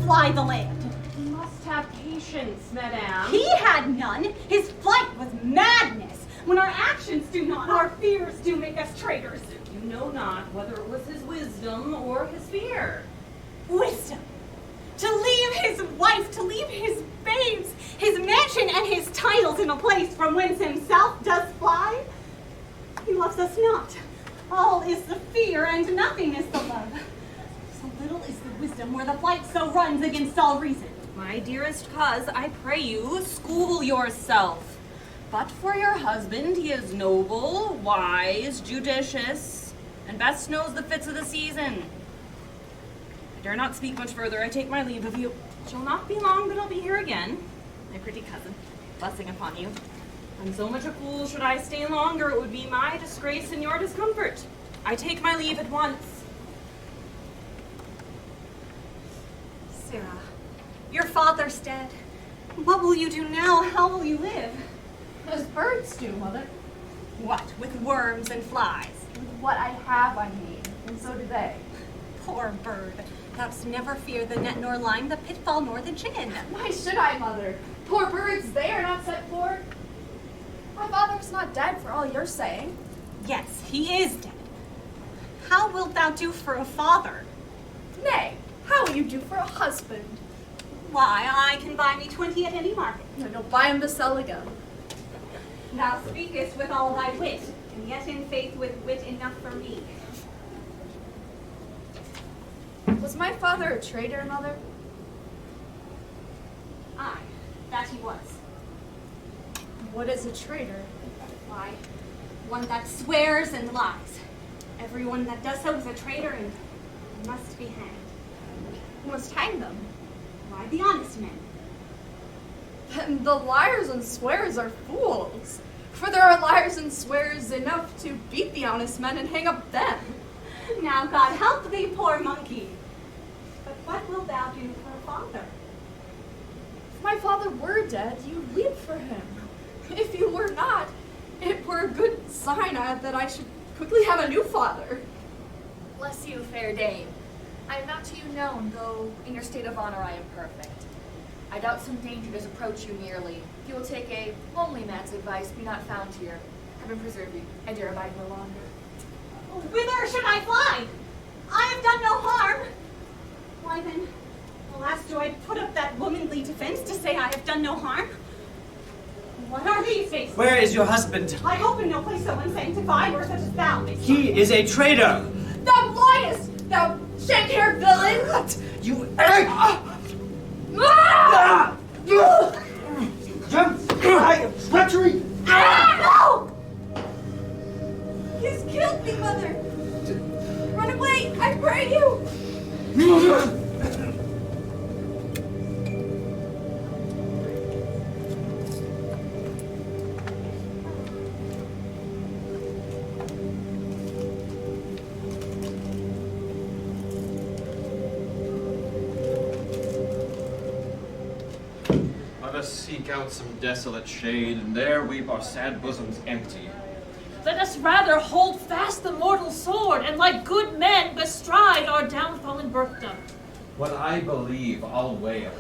Fly the land. You must have patience, madame. He had none. His flight was madness. When our actions do not, our fears do make us traitors. You know not whether it was his wisdom or his fear. Wisdom. To leave his wife, to leave his babes, his mansion and his titles in a place from whence himself does fly. He loves us not. All is the fear and nothing is the love. So little is the wisdom where the flight so runs against all reason. My dearest coz, I pray you, school yourself. But for your husband, he is noble, wise, judicious, and best knows the fits of the season. I dare not speak much further. I take my leave of you. It shall not be long, but I'll be here again. My pretty cousin, blessing upon you. I'm so much a fool, should I stay longer, it would be my disgrace and your discomfort. I take my leave at once. Sarah, your father's dead. What will you do now? How will you live? As birds do, mother. What, with worms and flies? With what I have, I mean, and so do they. Poor bird. Thou'st never fear the net nor line, the pitfall nor the chicken. Why should I, mother? Poor birds, they are not set for. My father's not dead for all you're saying. Yes, he is dead. How wilt thou do for a father? Nay, how will you do for a husband? Why, I can buy me 20 at any market. No, don't buy him to sell again. Thou speakest with all thy wit, and yet in faith with wit enough for me. Was my father a traitor, mother? Aye, that he was. What is a traitor? Why, one that swears and lies. Everyone that does so is a traitor and must be hanged. You must hang them. Why, the honest men. Then the liars and swearers are fools. For there are liars and swearers enough to beat the honest men and hang up them. Now God help thee, poor monkey. But what wilt thou do for a father? If my father were dead, you'd weep for him. If you were not, it were a good sign that I should quickly have a new father. Bless you, fair dame. I am not to you known, though in your state of honor I am perfect. I doubt some danger does approach you nearly. If you will take a lonely man's advice, be not found here. Heaven preserve you. I dare abide no longer. Whither should I fly? I have done no harm. Why then, alas, do I put up that womanly defense to say I have done no harm? What are these faces? Where is your husband? I hope in no place so unsanctified or such as thou mayst. He is a traitor. Thou liest, thou shank-haired villain! What? You... Treachery! No! He's killed me, mother! Run away, I pray you! Let us seek out some desolate shade, and there weep our sad bosoms empty. Let us rather hold fast the mortal sword, and like good men bestride our downfall and birthdom. What I believe I'll wail.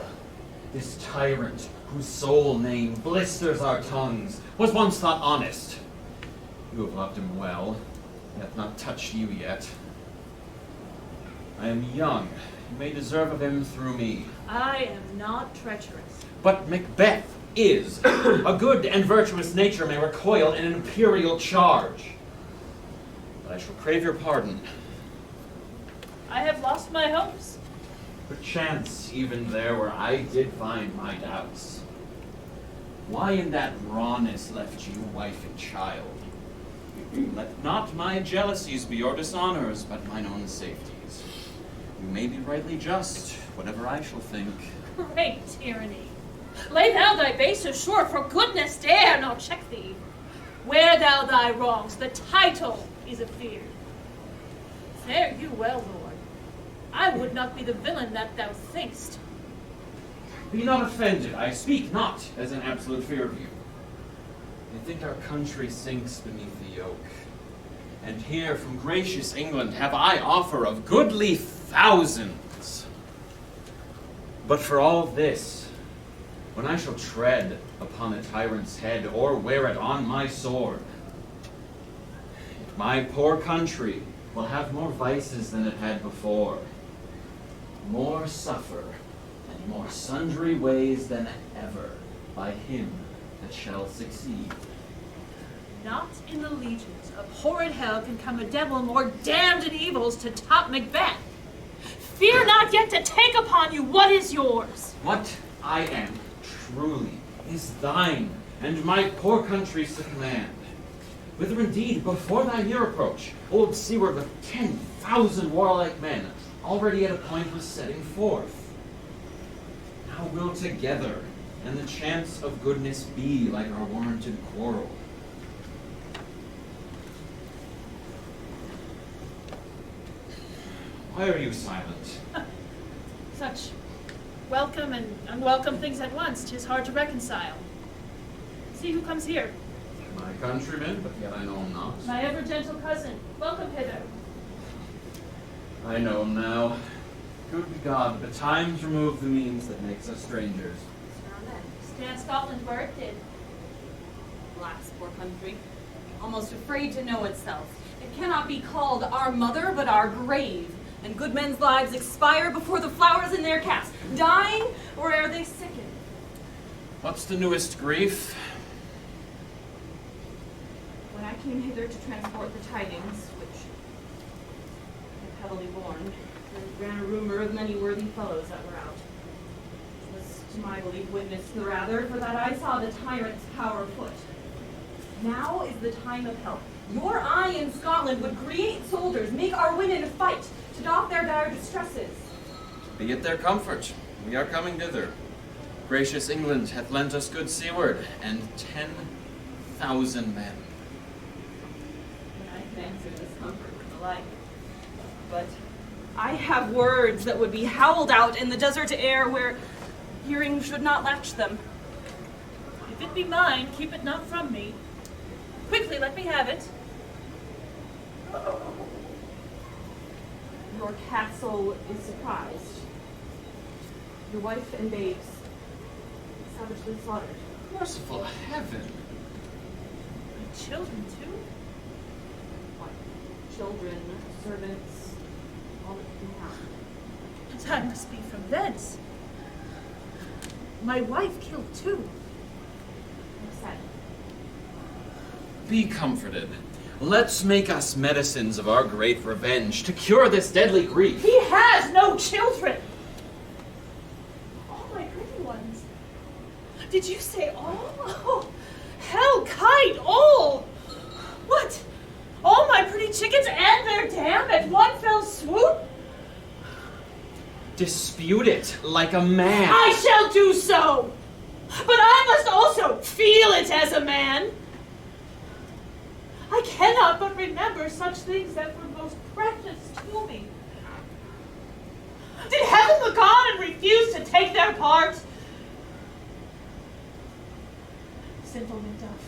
This tyrant, whose sole name blisters our tongues, was once thought honest. You have loved him well, he hath not touched you yet. I am young, you may deserve of him through me. I am not treacherous. But Macbeth is. A good and virtuous nature may recoil in an imperial charge. but I shall crave your pardon. I have lost my hopes. Perchance even there where I did find my doubts. Why in that rawness left you wife and child? Let not my jealousies be your dishonors, but mine own safeties. You may be rightly just, whatever I shall think. Great tyranny! Lay thou thy base ashore, for goodness dare not check thee. Wear thou thy wrongs, the title is afeard. Fare you well, Lord. I would not be the villain that thou think'st. Be not offended, I speak not as an absolute fear of you. I think our country sinks beneath the yoke. And here from gracious England have I offer of goodly thousands. But for all this, when I shall tread upon a tyrant's head or wear it on my sword, my poor country will have more vices than it had before, more suffer, and more sundry ways than ever by him that shall succeed. Not in the legions of horrid hell can come a devil more damned in evils to top MacBeth. Fear not yet to take upon you what is yours. What I am truly is thine, and my poor country's to command. Whither indeed, before thy near approach, old Seward with 10,000 warlike men, already at a point was setting forth. Now we'll together, and the chance of goodness be like our warranted quarrel. Why are you silent? Such welcome and unwelcome things at once, 'tis hard to reconcile. See who comes here. My countrymen, but yet I know him not. My ever-gentle cousin, welcome hither. I know him now. Good God, but times remove the means that makes us strangers. Stand Scotland where it did. Alas, poor country, almost afraid to know itself. It cannot be called our mother, but our grave. And good men's lives expire before the flowers in their caps, dying or ere they sicken. What's the newest grief? When I came hither to transport the tidings, which if heavily borne, there ran a rumor of many worthy fellows that were out. It was to my belief witnessed the rather, for that I saw the tyrant's power afoot. Now is the time of help. Your eye in Scotland would create soldiers, make our women fight, to doff their dire distresses. Be it their comfort, we are coming thither. Gracious England hath lent us good seaward, and 10,000 men. And I can answer this comfort with the like. But I have words that would be howled out in the desert air where hearing should not latch them. If it be mine, keep it not from me. Quickly, let me have it. Your castle is surprised. Your wife and babes savagely slaughtered. Merciful heaven! My children, too? What? Children, servants, all that you can count. But I must be from thence. My wife killed too. Upset. Be comforted. Let's make us medicines of our great revenge to cure this deadly grief. He has no children! All my pretty ones. Did you say all? Oh, hell kite, all! What? All my pretty chickens and their dam at one fell swoop? Dispute it like a man. I shall do so! But I must also feel it as a man. I cannot but remember such things that were most precious to me. Did heaven look on and refuse to take their part? Sinful Macduff,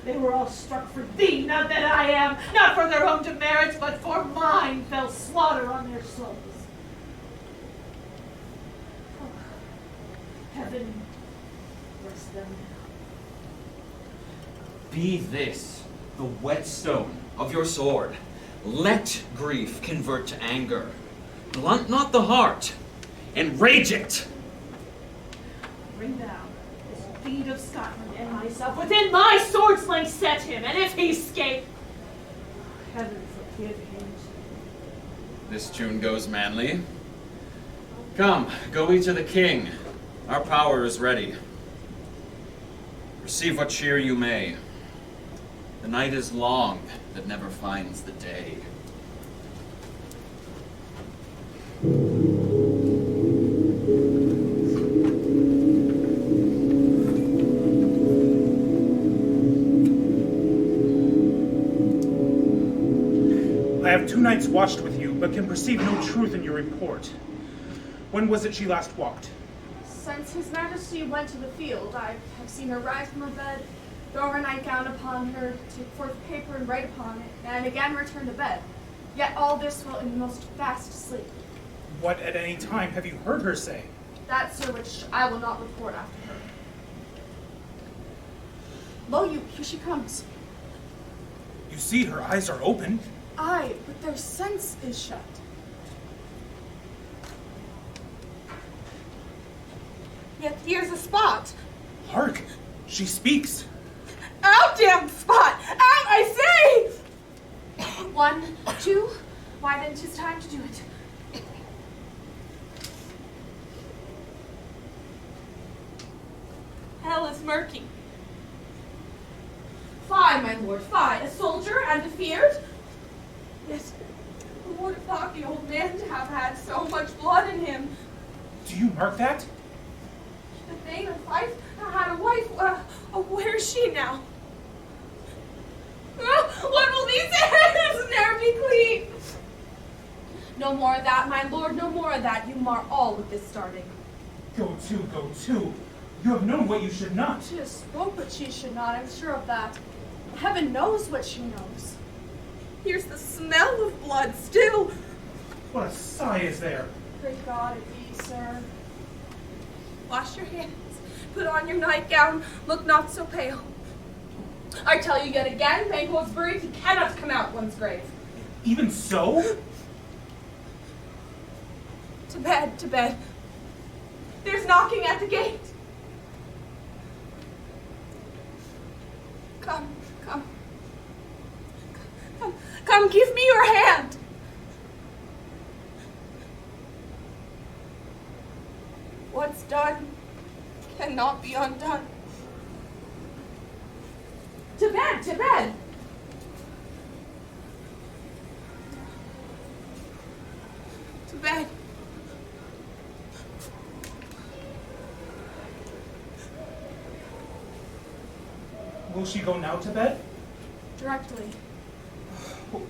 they were all struck for thee, not that I am, not for their own demerits, but for mine fell slaughter on their souls. Oh, heaven rest them now. Be this the whetstone of your sword. Let grief convert to anger. Blunt not the heart. Enrage it. Bring thou this bead of Scotland and myself within my sword's length set him, and if he escape, give hint. This tune goes manly. Come, go we to the king. Our power is ready. Receive what cheer you may. The night is long that never finds the day. I have 2 nights watched with you, but can perceive no truth in your report. When was it she last walked? Since His Majesty went to the field, I have seen her rise from her bed, throw her nightgown upon her, take forth paper and write upon it, and again return to bed. Yet all this while in the most fast sleep. What at any time have you heard her say? That, sir, which I will not report after her. Lo, here she comes. You see, her eyes are open. Aye, but their sense is shut. Yet here's a spot. Hark! She speaks. Out, damn spot! Out, I say! 1, 2, why then 'tis time to do it. Hell is murky. Fie, my lord, fie, a soldier and afeard? Yes, who would have thought the old man to have had so much blood in him? Do you mark that? The thane of life had a wife. Where is she now? What will these hands ne'er be clean? No more of that, my lord, no more of that. You mar all with this starting. Go to. You have known what you should not. She has spoke what she should not, I'm sure of that. Heaven knows what she knows. Here's the smell of blood still. What a sigh is there? Pray God it be, sir. Wash your hands, put on your nightgown, look not so pale. I tell you yet again, Banquo is buried, he cannot come out one's grave. Even so? To bed, to bed. There's knocking at the gate. Come, give me your hand. What's done cannot be undone. To bed, to bed. To bed. Will she go now to bed? Directly. Oh,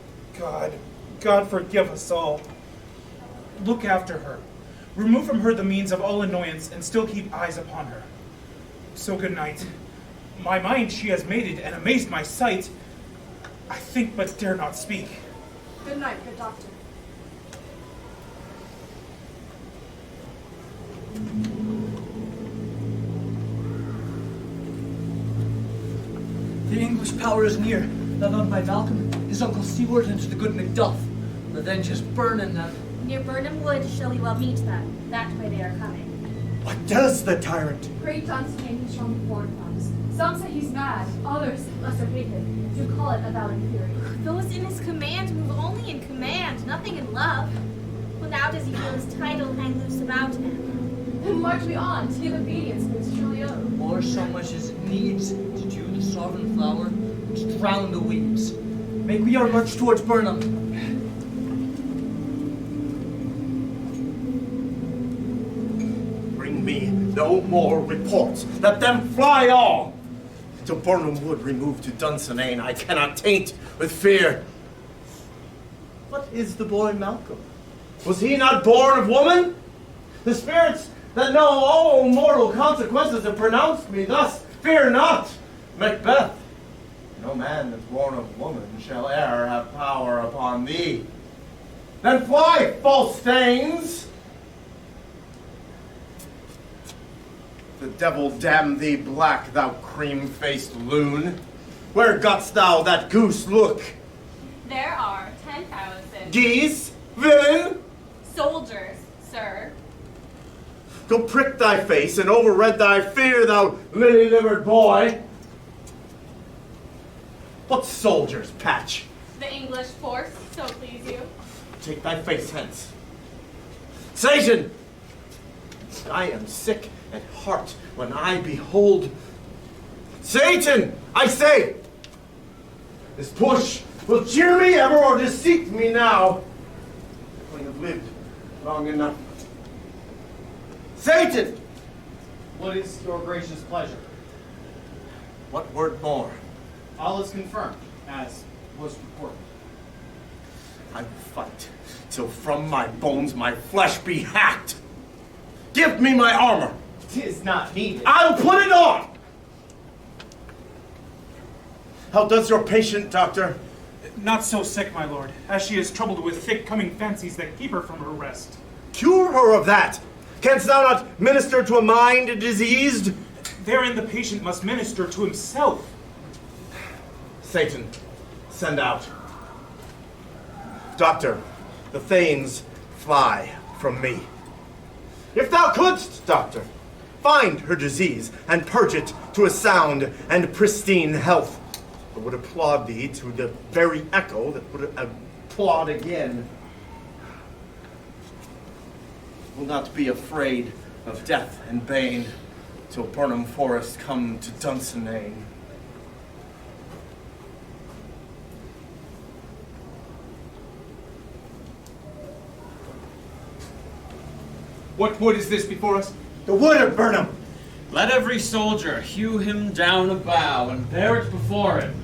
God forgive us all. Look after her. Remove from her the means of all annoyance and still keep eyes upon her. So good night. My mind she has mated and amazed my sight. I think but dare not speak. Good night, good doctor. The English power is near, led on by Malcolm, his uncle Seward, and the good MacDuff. Revenge is burning them. Near Burnham Wood shall we well meet them. That way they are coming. What does the tyrant? Great Dunstan he's from the foreign comes. Some say he's mad, others, lesser hated, do call it a valiant fury. Those in his command move only in command, nothing in love. Well, now does he feel his title hang loose about him? Then march we on to give obedience that is truly owed. Or so much as needs to dew the sovereign flower, which drown the weeds. Make we our march towards Burnham. Bring me no more reports. Let them fly all. To Burnham Wood removed to Dunsinane, I cannot taint with fear. What is the boy Malcolm? Was he not born of woman? The spirits that know all mortal consequences have pronounced me thus. Fear not, MacBeth. No man that's born of woman shall e'er have power upon thee. Then fly, false stains! The devil damn thee black, thou cream-faced loon. Where got'st thou that goose look? There are 10,000 Geese? Villain? soldiers, sir. Go prick thy face and overread thy fear, thou lily-livered boy. What soldiers, Patch? The English force, so please you. Take thy face hence. Satan! I am sick at heart when I behold Satan, I say! This push will cheer me ever or deceit me now. I have lived long enough. Satan! What is your gracious pleasure? What word more? All is confirmed, as was reported. I will fight till from my bones my flesh be hacked. Give me my armor. 'Tis not needed. I'll put it on. How does your patient, doctor? Not so sick, my lord, as she is troubled with thick coming fancies that keep her from her rest. Cure her of that. Canst thou not minister to a mind diseased? Therein the patient must minister to himself. Satan, send out. Doctor, the thanes fly from me. If thou couldst, doctor, find her disease and purge it to a sound and pristine health, I would applaud thee to the very echo that would applaud again. Will not be afraid of death and bane till Burnham Forest come to Dunsinane. What wood is this before us? The wood of Burnham. Let every soldier hew him down a bough and bear it before him.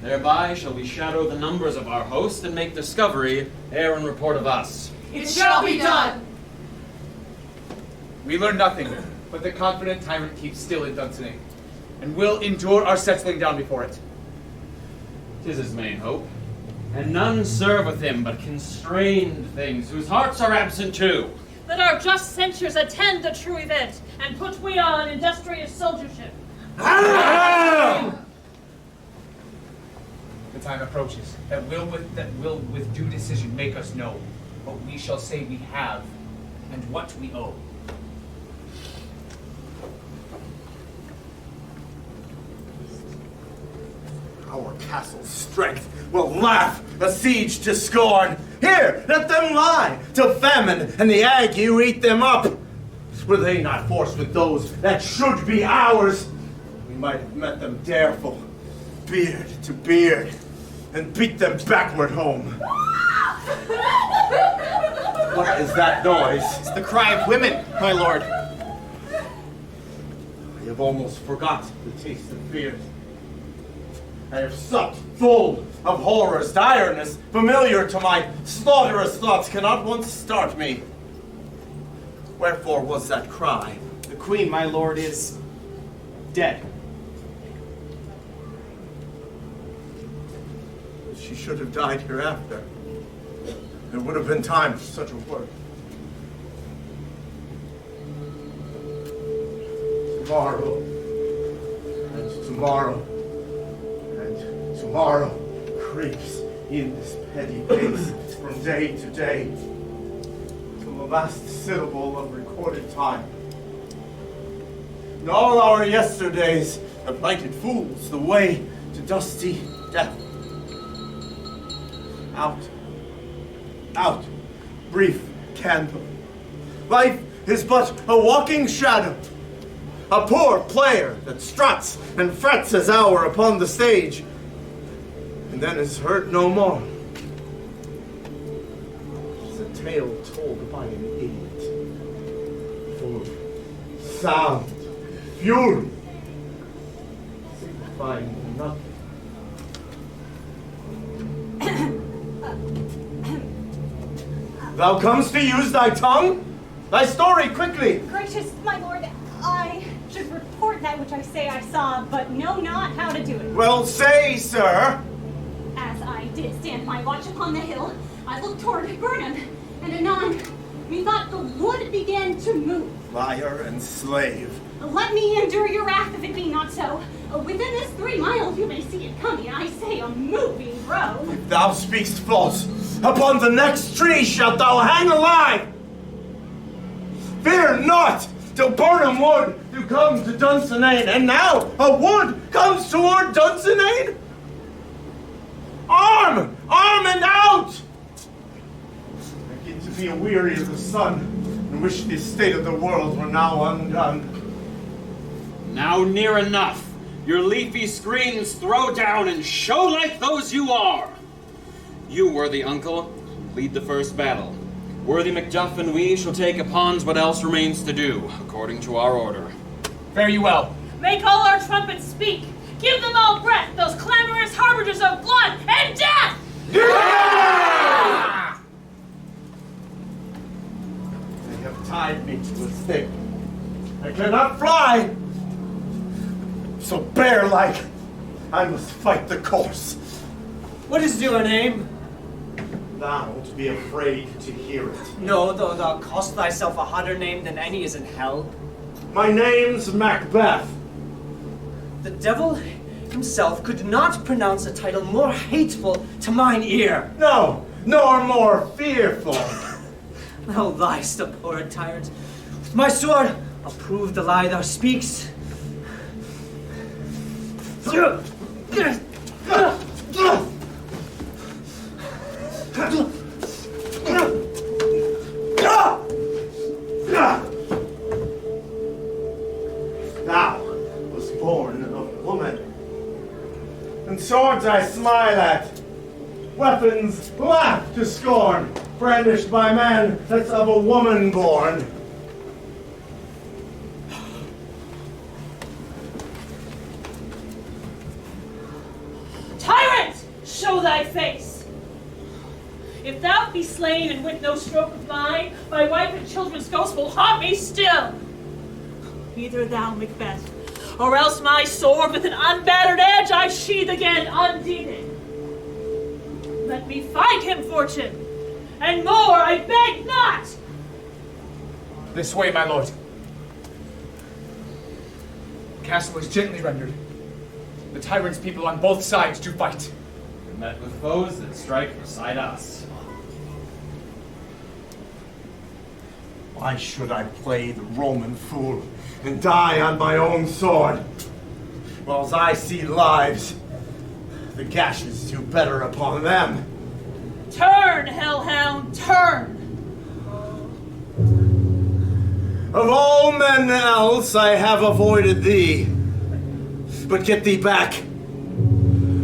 Thereby shall we shadow the numbers of our host and make discovery ere in report of us. It shall be done. We learn nothing, but the confident tyrant keeps still in Dunsinane, and will endure our settling down before it. 'Tis his main hope. And none serveth him but constrained things, whose hearts are absent too. Let our just censures attend the true event, and put we on industrious soldiership. The time approaches that will with due decision make us know what we shall say we have and what we owe. Our castle's strength will laugh a siege to scorn. Here, let them lie, till famine and the ague eat them up. Were they not forced with those that should be ours, we might have met them dareful, beard to beard, and beat them backward home. What is that noise? It's the cry of women, my lord. I have almost forgot the taste of fear. I have supped full of horror's direness, familiar to my slaughterous thoughts, cannot once start me. Wherefore was that cry? The queen, my lord, is dead. She should have died hereafter. There would have been time for such a word. Tomorrow, and tomorrow, and tomorrow creeps in this petty pace from day to day, till the last syllable of recorded time. And all our yesterdays have lighted fools the way to dusty death. Out, out, brief candle. Life is but a walking shadow, a poor player that struts and frets his hour upon the stage, and then is heard no more. It's a tale told by an idiot, full of sound, fury, signifying nothing. Thou comest to use thy tongue? Thy story, quickly! Gracious, my lord, I should report that which I say I saw, but know not how to do it. Well, say, sir! As I did stand my watch upon the hill, I looked toward Burnham, and anon, methought the wood began to move. Liar and slave. Let me endure your wrath if it be not so. Within this 3 miles you may see it coming, I say a moving road. Thou speakst false. Upon the next tree shalt thou hang alive. Fear not, till Burnham wood do come to Dunsinane, and now a wood comes toward Dunsinane? Arm! Arm and feel weary of the sun, and wish the state of the world were now undone. Now near enough. Your leafy screens throw down and show like those you are. You, worthy uncle, lead the first battle. Worthy Macduff and we shall take upon what else remains to do, according to our order. Fare you well. Make all our trumpets speak. Give them all breath, those clamorous harbingers of blood and death! Yeah! They have tied me to a stick. I cannot fly. So bear-like, I must fight the course. What is your name? Thou wilt be afraid to hear it. No, though thou cost thyself a hotter name than any is in hell. My name's MacBeth. The devil himself could not pronounce a title more hateful to mine ear. No, nor more fearful. Thou liest, abhorred tyrant. With my sword, I'll prove the lie thou speaks. Thou was born of woman, and swords I smile at, weapons laugh to scorn, brandished by man that's of a woman born. Tyrant, show thy face! If thou be slain and with no stroke of mine, my wife and children's ghosts will haunt me still. Either thou, Macbeth, or else my sword with an unbattered edge I sheathe again undeeded. Let me find him, Fortune, and more I beg not! This way, my lord. The castle is gently rendered. The tyrant's people on both sides do fight. We met with foes that strike beside us. Why should I play the Roman fool and die on my own sword? Whilst I see lives, the gashes do better upon them. Turn, hellhound, turn! Of all men else I have avoided thee. But get thee back.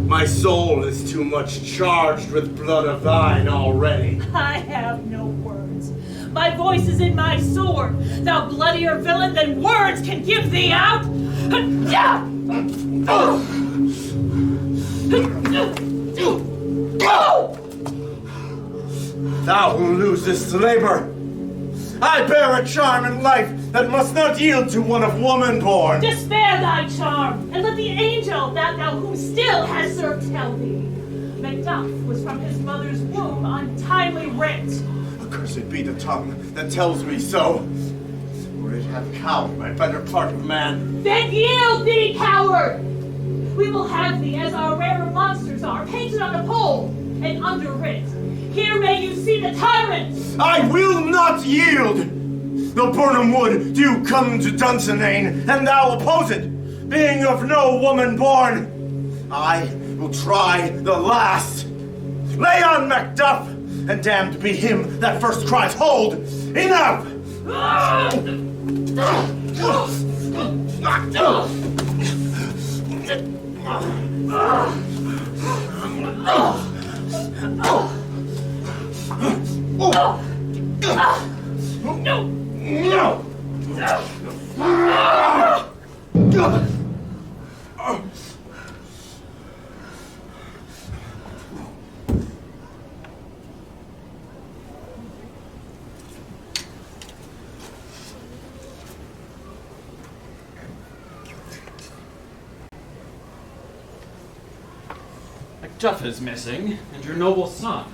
My soul is too much charged with blood of thine already. I have no words. My voice is in my sword. Thou bloodier villain than words can give thee out. Thou who losest labor. I bear a charm in life that must not yield to one of woman born. Despair thy charm, and let the angel that thou whom still has served tell thee. Macduff was from his mother's womb untimely rent. Accursed be the tongue that tells me so, for it hath cowed my better part of man. Then yield thee, coward! We will have thee as our rarer monsters are, painted on a pole and underwrit. Here may you see the tyrant! I will not yield! Though Burnham wood do come to Dunsinane, and thou oppose it, being of no woman born, I will try the last. Lay on, Macduff, and damned be him that first cries, hold! Enough! Macduff is missing, and your noble son.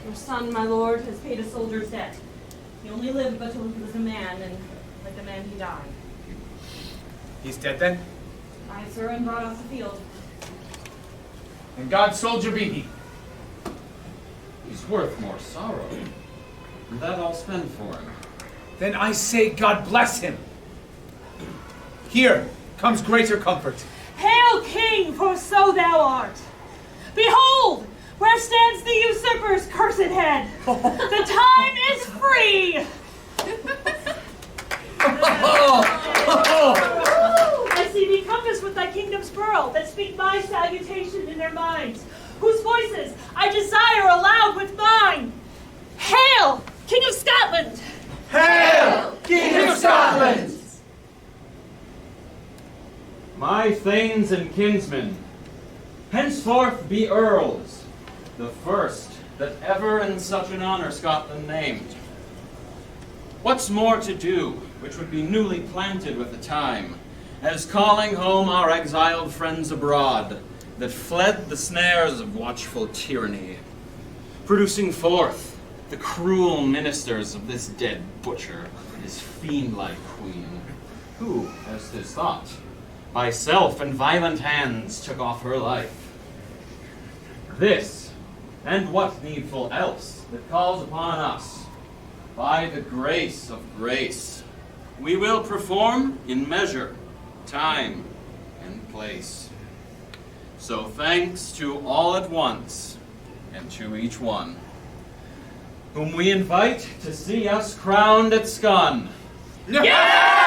Your son, my lord, has paid a soldier's debt. He only lived but till he was a man, and like a man he died. He's dead then? Aye, sir, and brought off the field. And God's soldier be he. He's worth more sorrow, and that I'll spend for him. Then I say God bless him. Here comes greater comfort. Hail, King, for so thou art! Behold, where stands the usurper? usurper's cursed head. The time is free. I see thee compassed with thy kingdom's pearl, that speak my salutation in their minds, whose voices I desire aloud with mine. Hail, King of Scotland! Hail, King of Scotland! My thanes and kinsmen, henceforth be earls, the first that ever in such an honor Scotland named. What's more to do, which would be newly planted with the time, as calling home our exiled friends abroad, that fled the snares of watchful tyranny, producing forth the cruel ministers of this dead butcher, his fiend-like queen, who, as 'tis thought, by self and violent hands took off her life. This, and what needful else, that calls upon us, by the grace of grace, we will perform in measure, time, and place. So thanks to all at once, and to each one, whom we invite to see us crowned at Scone. Yeah!